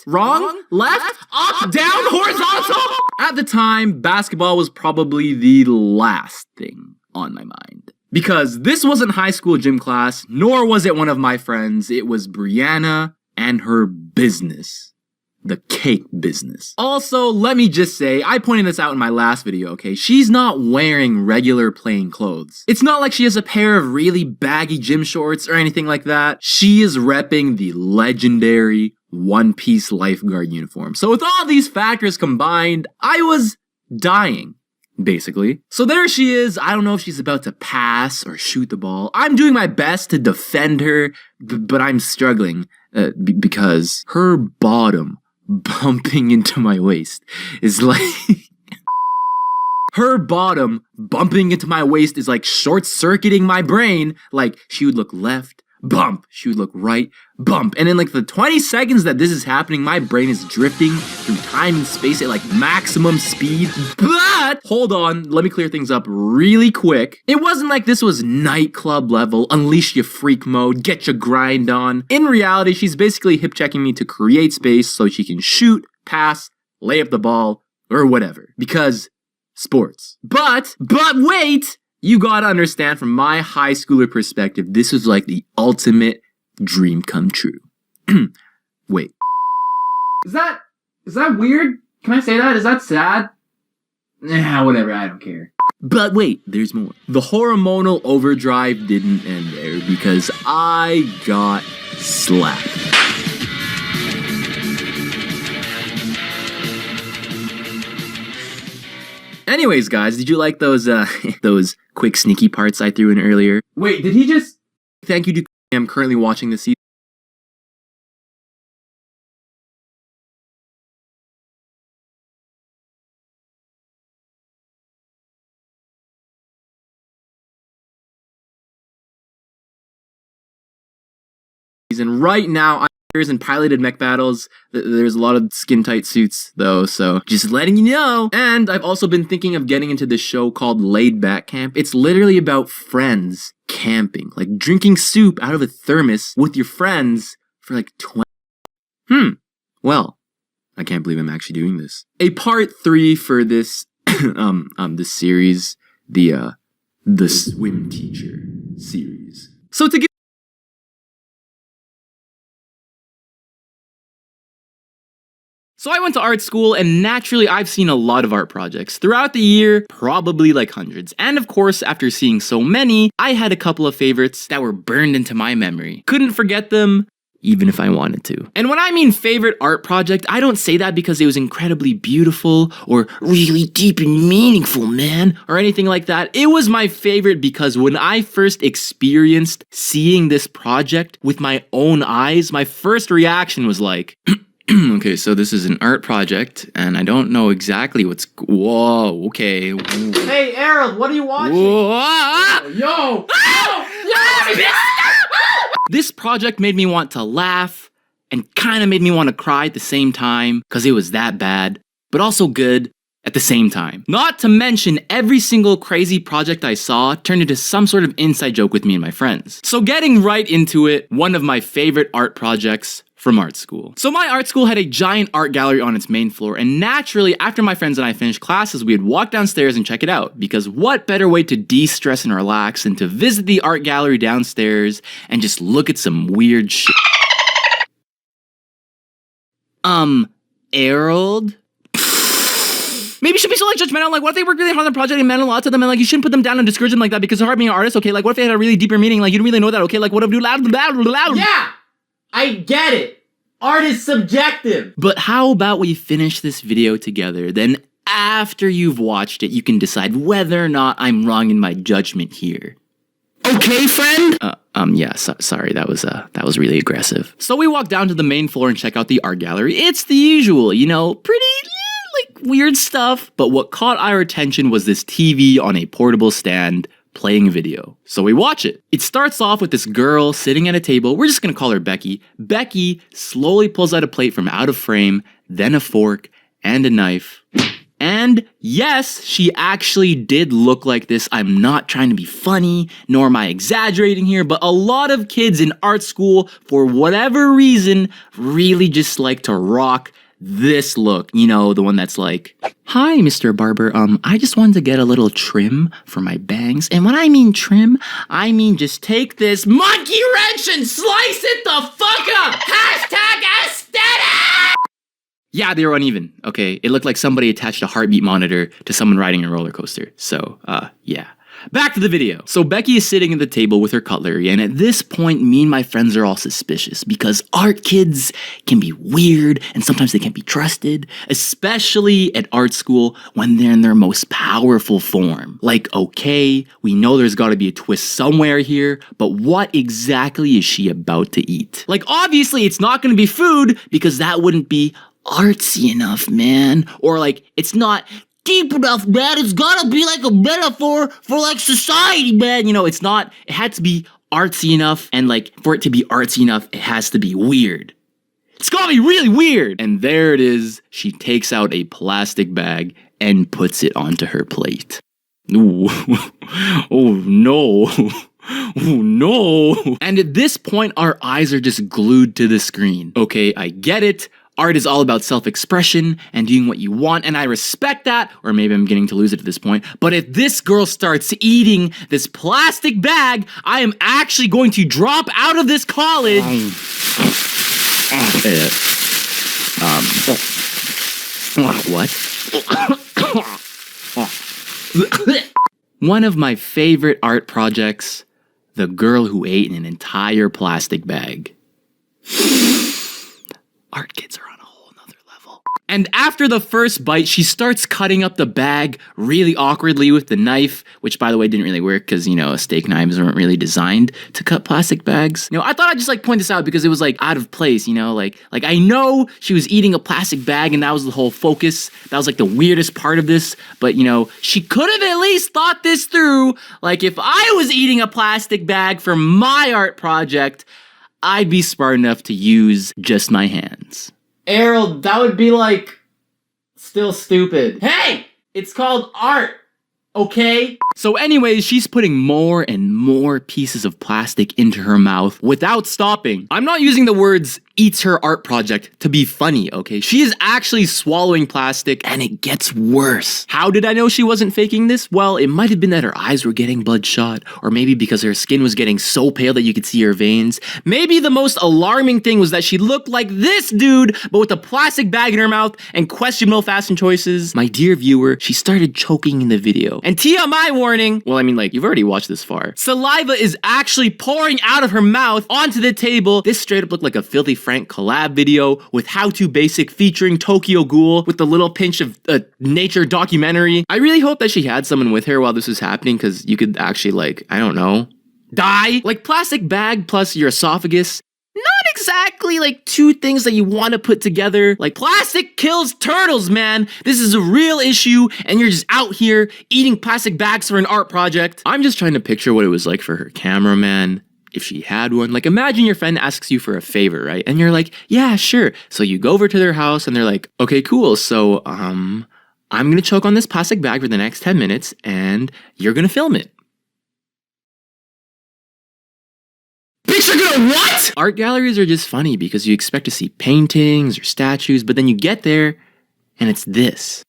Wrong? Left? Up? Down? Horizontal? At the time, basketball was probably the last thing on my mind. Because this wasn't high school gym class, nor was it one of my friends. It was Brianna and her business. The cake business. Also, let me just say, I pointed this out in my last video, okay? She's not wearing regular plain clothes. It's not like she has a pair of really baggy gym shorts or anything like that. She is repping the legendary one-piece lifeguard uniform. So with all these factors combined, I was dying, basically. So there she is. I don't know if she's about to pass or shoot the ball. I'm doing my best to defend her, but I'm struggling because her bottom bumping into my waist is like her bottom bumping into my waist is like short-circuiting my brain. Like she would look left, bump. She would look right, bump. And in like the 20 seconds that this is happening, my brain is drifting through time and space at like maximum speed. But hold on, let me clear things up really quick. It wasn't like this was nightclub level, unleash your freak mode, get your grind on. In reality, she's basically hip checking me to create space so she can shoot, pass, lay up the ball, or whatever. Because sports. But wait! You gotta understand, from my high schooler perspective, this was like the ultimate dream come true. Wait. Is that weird? Can I say that? Is that sad? Nah, whatever, I don't care. But wait, there's more. The hormonal overdrive didn't end there because I got slapped. Anyways, guys, did you like those those quick sneaky parts I threw in earlier? Wait, did he just... Thank you to... I'm currently watching this season. And right now, in piloted mech battles, there's a lot of skin-tight suits, though, so just letting you know. And I've also been thinking of getting into this show called Laid Back Camp. It's literally about friends camping, like drinking soup out of a thermos with your friends for like 20... Well, I can't believe I'm actually doing this. A part 3 for this, this series, the Swim Teacher series. So to get... So I went to art school, and naturally I've seen a lot of art projects. Throughout the year, probably like hundreds. And of course, after seeing so many, I had a couple of favorites that were burned into my memory. Couldn't forget them, even if I wanted to. And when I mean favorite art project, I don't say that because it was incredibly beautiful or really deep and meaningful, man, or anything like that. It was my favorite because when I first experienced seeing this project with my own eyes, my first reaction was like... Okay, so this is an art project, and I don't know exactly what's... Whoa, okay. Hey, Erold, what are you watching? Yo! This project made me want to laugh, and kind of made me want to cry at the same time, because it was that bad, but also good at the same time. Not to mention, every single crazy project I saw turned into some sort of inside joke with me and my friends. So getting right into it, one of my favorite art projects from art school. So my art school had a giant art gallery on its main floor, and naturally, after my friends and I finished classes, we would walk downstairs and check it out, because what better way to de-stress and relax than to visit the art gallery downstairs and just look at some weird shit. Erold? Maybe you should be so like judgmental, like what if they worked really hard on the project and meant a lot to them, and like you shouldn't put them down and discourage them like that because they're hard being an artist, okay? Like what if they had a really deeper meaning, like you didn't really know that, okay? Like what if you Yeah! I get it. Art is subjective. But how about we finish this video together, then after you've watched it, you can decide whether or not I'm wrong in my judgment here. Okay, friend? Yeah, sorry, that was really aggressive. So we walk down to the main floor and check out the art gallery. It's the usual, you know, pretty, like, weird stuff. But what caught our attention was this TV on a portable stand playing a video. So we watch it. It starts off with this girl sitting at a table. We're just gonna call her Becky. Becky slowly pulls out a plate from out of frame, then a fork, and a knife. And yes, she actually did look like this. I'm not trying to be funny, nor am I exaggerating here, but a lot of kids in art school, for whatever reason, really just like to rock this look. You know, the one that's like, "Hi, Mr. Barber, I just wanted to get a little trim for my bangs." And when I mean trim, I mean just take this monkey wrench and slice it the fuck up! Hashtag aesthetic! Yeah, they were uneven, okay? It looked like somebody attached a heartbeat monitor to someone riding a roller coaster. So, yeah. Back to the video. So Becky is sitting at the table with her cutlery, and at this point, me and my friends are all suspicious because art kids can be weird and sometimes they can't be trusted, especially at art school when they're in their most powerful form. Like, okay, we know there's gotta be a twist somewhere here, but what exactly is she about to eat? Like, obviously, it's not gonna be food because that wouldn't be artsy enough, man. Or like, it's not deep enough, man. It's gotta be like a metaphor for like society, man. You know, it's not, it had to be artsy enough, and like for it to be artsy enough, it has to be weird. It's gotta be really weird. And there it is. She takes out a plastic bag and puts it onto her plate. Ooh. Oh no. Oh no. And at this point, our eyes are just glued to the screen. Okay, I get it. Art is all about self-expression and doing what you want, and I respect that, or maybe I'm getting to lose it at this point. But if this girl starts eating this plastic bag, I am actually going to drop out of this college. What? One of my favorite art projects, the girl who ate an entire plastic bag. Art kids are on a whole nother level. And after the first bite, she starts cutting up the bag really awkwardly with the knife, which by the way didn't really work because, you know, steak knives weren't really designed to cut plastic bags. You know, I thought I'd just like point this out because it was like out of place, you know, like I know she was eating a plastic bag and that was the whole focus. That was like the weirdest part of this, but you know, she could have at least thought this through. Like if I was eating a plastic bag for my art project, I'd be smart enough to use just my hands. Erold, that would be like still stupid. Hey, it's called art, okay? So anyways, she's putting more and more pieces of plastic into her mouth without stopping. I'm not using the words eats her art project to be funny, okay? She is actually swallowing plastic and it gets worse. How did I know she wasn't faking this? Well, it might have been that her eyes were getting bloodshot, or maybe because her skin was getting so pale that you could see her veins. Maybe the most alarming thing was that she looked like this dude, but with a plastic bag in her mouth and questionable fashion choices. My dear viewer, she started choking in the video. And TMI warning, well, I mean, like, you've already watched this far. Saliva is actually pouring out of her mouth onto the table. This straight up looked like a Filthy Frank collab video with How To Basic featuring Tokyo Ghoul with a little pinch of a nature documentary. I really hope that she had someone with her while this was happening, because you could actually, like, I don't know, die. Like, plastic bag plus your esophagus, not exactly like two things that you want to put together. Like, plastic kills turtles, man. This is a real issue, and you're just out here eating plastic bags for an art project. I'm just trying to picture what it was like for her cameraman, if she had one. Like, imagine your friend asks you for a favor, right? And you're like, yeah, sure. So you go over to their house and they're like, okay, cool. So, I'm gonna choke on this plastic bag for the next 10 minutes and you're gonna film it. Bitch, you're gonna what? Art galleries are just funny because you expect to see paintings or statues, but then you get there and it's this.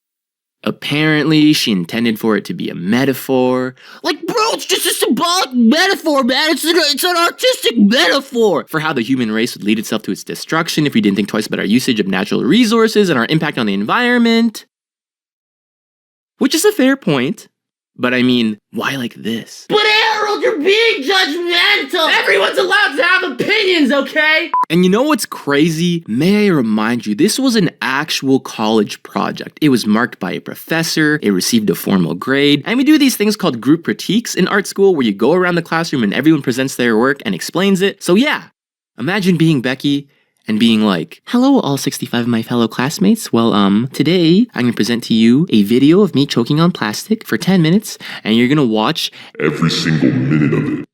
Apparently, she intended for it to be a metaphor. Like, bro, it's just a symbolic metaphor, man. It's an artistic metaphor For how the human race would lead itself to its destruction if we didn't think twice about our usage of natural resources and our impact on the environment. Which is a fair point. But I mean, why like this? But Erold, you're being judgmental! Everyone's allowed to have opinions, okay? And you know what's crazy? May I remind you, this was an actual college project. It was marked by a professor, it received a formal grade, and we do these things called group critiques in art school where you go around the classroom and everyone presents their work and explains it. So yeah, imagine being Becky and being like, hello all 65 of my fellow classmates. Well, today I'm gonna present to you a video of me choking on plastic for 10 minutes, and you're gonna watch every single minute of it.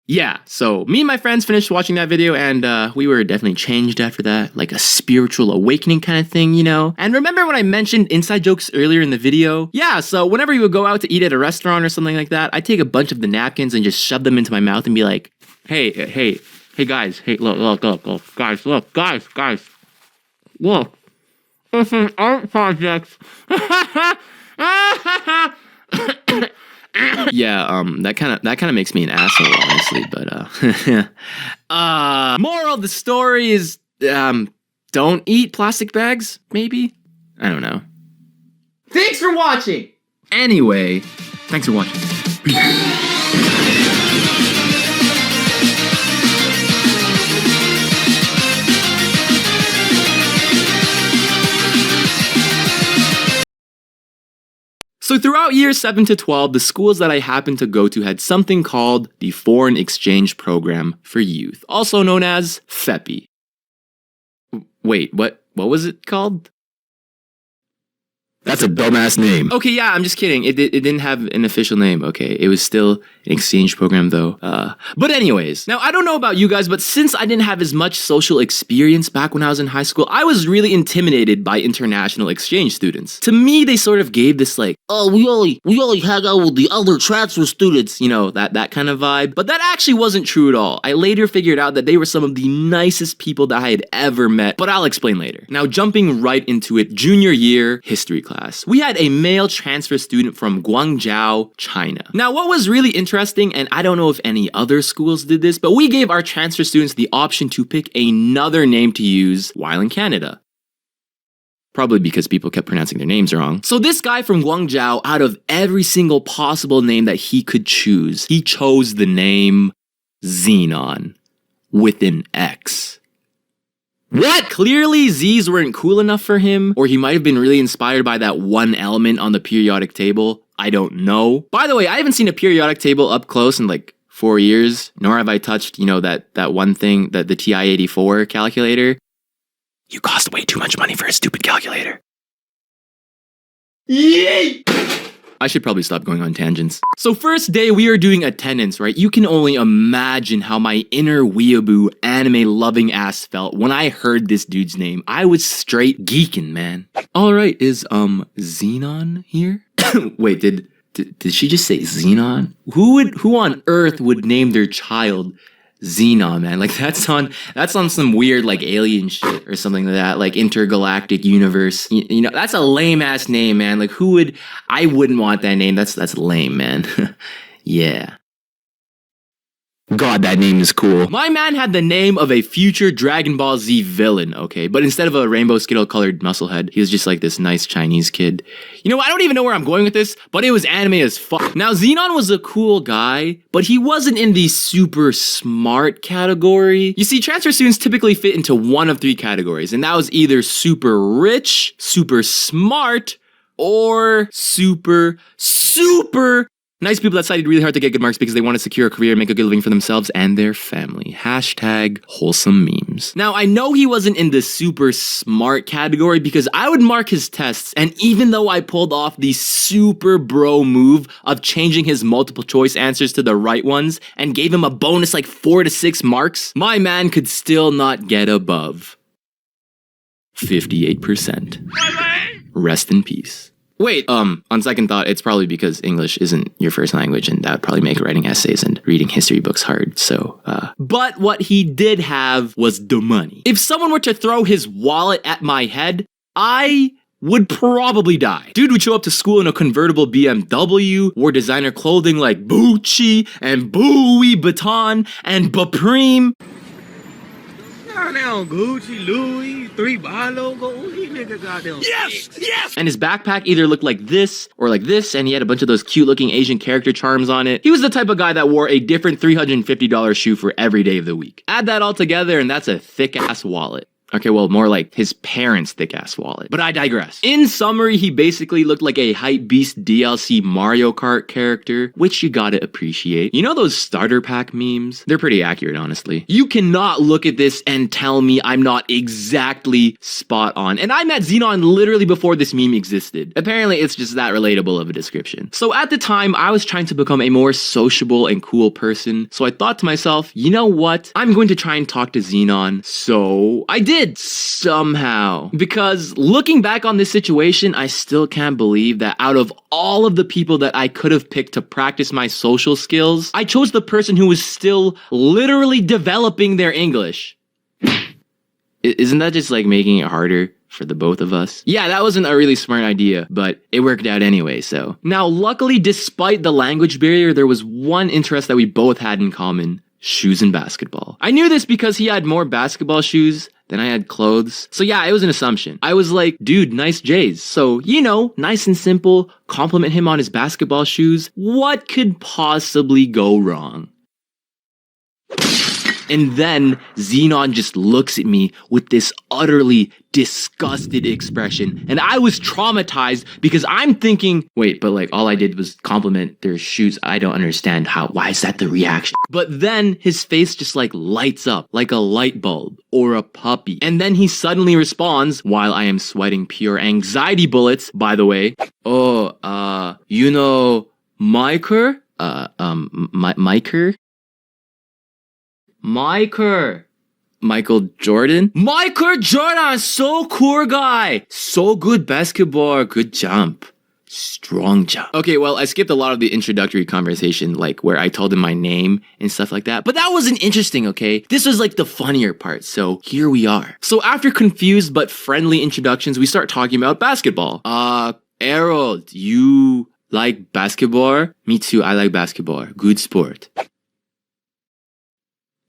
Yeah, so me and my friends finished watching that video, and we were definitely changed after that, like a spiritual awakening kind of thing, you know? And remember when I mentioned inside jokes earlier in the video? Yeah, so whenever we would go out to eat at a restaurant or something like that, I'd take a bunch of the napkins and just shove them into my mouth and be like, hey guys, look, guys, look. It's an art project. Yeah, that kind of makes me an asshole, honestly, but moral of the story is don't eat plastic bags, maybe? I don't know. Thanks for watching! Anyway, thanks for watching. So throughout years 7 to 12, the schools that I happened to go to had something called the Foreign Exchange Program for Youth, also known as FEPI. Wait, what was it called? That's a dumbass name. Okay, yeah, I'm just kidding. It didn't have an official name, okay? It was still an exchange program, though. But anyways, now I don't know about you guys, but since I didn't have as much social experience back when I was in high school, I was really intimidated by international exchange students. To me, they sort of gave this like, Oh, we only hang out with the other transfer students. you know, that kind of vibe. But that actually wasn't true at all. I later figured out that they were some of the nicest people that I had ever met, but I'll explain later. Now, jumping right into it, junior year history class. We had a male transfer student from Guangzhou, China. Now, what was really interesting, and I don't know if any other schools did this, but we gave our transfer students the option to pick another name to use while in Canada. Probably because people kept pronouncing their names wrong. So this guy from Guangzhou, out of every single possible name that he could choose, he chose the name Xenon with an X. What? Clearly Z's weren't cool enough for him, or he might have been really inspired by that one element on the periodic table. I don't know. By the way, I haven't seen a periodic table up close in like 4 years, nor have I touched, you know, that one thing, the TI-84 calculator. You cost way too much money for a stupid calculator. Yay! I should probably stop going on tangents. So first day, we are doing attendance, right? You can only imagine how my inner weeaboo anime-loving ass felt when I heard this dude's name. I was straight geeking, man. Alright, is, Xenon here? Wait, did she just say Xenon? Who on earth would name their child Xenon, man? Like that's on some weird like alien shit or something like that, like intergalactic universe. You know, that's a lame ass name, man. Like I wouldn't want that name. That's lame, man. Yeah. God, that name is cool. My man had the name of a future Dragon Ball Z villain, okay? But instead of a rainbow Skittle-colored musclehead, he was just like this nice Chinese kid. You know, I don't even know where I'm going with this, but it was anime as fuck. Now, Xenon was a cool guy, but he wasn't in the super smart category. You see, transfer students typically fit into one of 3 categories, and that was either super rich, super smart, or super nice people that studied really hard to get good marks because they want to secure a career and make a good living for themselves and their family. Hashtag wholesome memes. Now, I know he wasn't in the super smart category because I would mark his tests, and even though I pulled off the super bro move of changing his multiple choice answers to the right ones and gave him a bonus like 4 to 6 marks, my man could still not get above 58%. Rest in peace. Wait, on second thought, it's probably because English isn't your first language, and that would probably make writing essays and reading history books hard, so, But what he did have was the money. If someone were to throw his wallet at my head, I would probably die. Dude would show up to school in a convertible BMW, wore designer clothing like Gucci and Louis Vuitton and Bapreme. Now Gucci, Louis, 3 buy logo, these niggas got them. Yes! And his backpack either looked like this or like this, and he had a bunch of those cute looking Asian character charms on it. He was the type of guy that wore a different $350 shoe for every day of the week. Add that all together and that's a thick ass wallet. Okay, well, more like his parents' thick-ass wallet. But I digress. In summary, he basically looked like a Hypebeast DLC Mario Kart character, which you gotta appreciate. You know those starter pack memes? They're pretty accurate, honestly. You cannot look at this and tell me I'm not exactly spot on. And I met Xenon literally before this meme existed. Apparently, it's just that relatable of a description. So at the time, I was trying to become a more sociable and cool person. So I thought to myself, you know what? I'm going to try and talk to Xenon. So I did. Somehow. Because looking back on this situation, I still can't believe that out of all of the people that I could have picked to practice my social skills, I chose the person who was still literally developing their English. Isn't that just like making it harder for the both of us? Yeah, that wasn't a really smart idea, but it worked out anyway, so. Now, luckily, despite the language barrier, there was one interest that we both had in common: shoes and basketball. I knew this because he had more basketball shoes than I had clothes. So yeah, it was an assumption. I was like, dude, nice J's. So, you know, nice and simple, compliment him on his basketball shoes. What could possibly go wrong? And then Xenon just looks at me with this utterly disgusted expression. And I was traumatized because I'm thinking, wait, but like all I did was compliment their shoes. I don't understand why is that the reaction? But then his face just like lights up like a light bulb or a puppy. And then he suddenly responds while I am sweating pure anxiety bullets, by the way. Oh, you know, Miker? Miker? Michael Jordan? Michael Jordan, so cool guy. So good basketball, good jump. Strong jump. Okay, well, I skipped a lot of the introductory conversation, like where I told him my name and stuff like that. But that wasn't interesting, okay? This was like the funnier part, so here we are. So after confused but friendly introductions, we start talking about basketball. Erold, you like basketball? Me too, I like basketball. Good sport.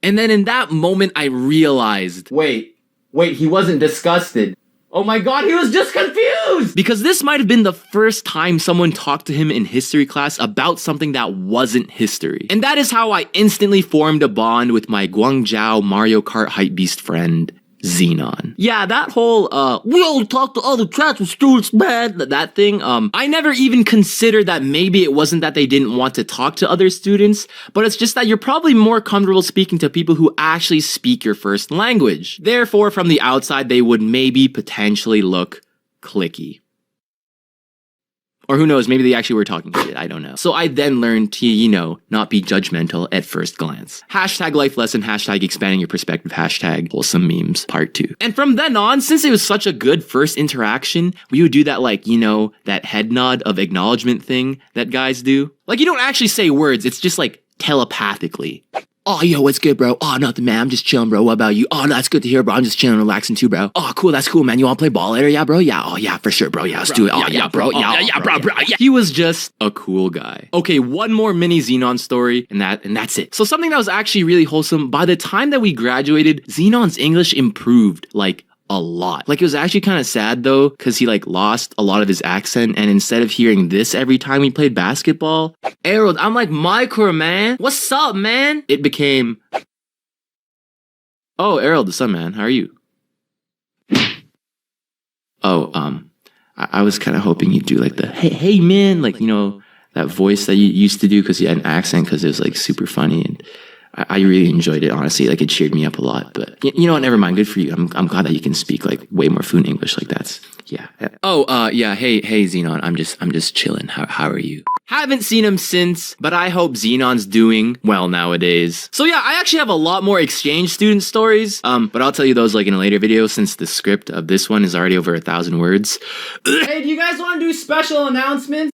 And then in that moment, I realized... Wait, he wasn't disgusted. Oh my god, he was just confused! Because this might have been the first time someone talked to him in history class about something that wasn't history. And that is how I instantly formed a bond with my Guangzhou Mario Kart hypebeast friend, Xenon. Yeah, that whole, we all talk to other transfer students, man, that thing, I never even considered that maybe it wasn't that they didn't want to talk to other students, but it's just that you're probably more comfortable speaking to people who actually speak your first language. Therefore, from the outside, they would maybe potentially look cliquey. Or who knows, maybe they actually were talking shit, I don't know. So I then learned to, you know, not be judgmental at first glance. Hashtag life lesson, hashtag expanding your perspective, hashtag wholesome memes, part 2. And from then on, since it was such a good first interaction, we would do that like, you know, that head nod of acknowledgement thing that guys do. Like you don't actually say words, it's just like telepathically. Oh, yo, what's good, bro? Oh, nothing, man. I'm just chilling, bro. What about you? Oh, that's good to hear, bro. I'm just chilling, relaxing too, bro. Oh, cool. That's cool, man. You want to play ball later? Yeah, bro? Yeah. Oh, yeah, for sure, bro. Yeah, let's do it. Oh, yeah, bro. Yeah, bro. Yeah. He was just a cool guy. Okay, one more mini Xenon story, and that's it. So something that was actually really wholesome, by the time that we graduated, Xenon's English improved, like, a lot. Like, it was actually kind of sad, though, because he, like, lost a lot of his accent, and instead of hearing this every time we played basketball, Erold, I'm like, Michael, man. What's up, man? It became, oh, Erold, what's up, man? How are you? Oh, I was kind of hoping you'd do, like, the, hey, man, like, you know, that voice that you used to do because you had an accent because it was, like, super funny, and I really enjoyed it, honestly. Like, it cheered me up a lot. But you know what? Never mind. Good for you. I'm glad that you can speak like way more fluent English. Like that's yeah. Oh, yeah. Hey, Xenon. I'm just chilling. How are you? Haven't seen him since, but I hope Xenon's doing well nowadays. So yeah, I actually have a lot more exchange student stories. But I'll tell you those like in a later video since the script of this one is already over 1,000 words. Hey, do you guys want to do special announcements?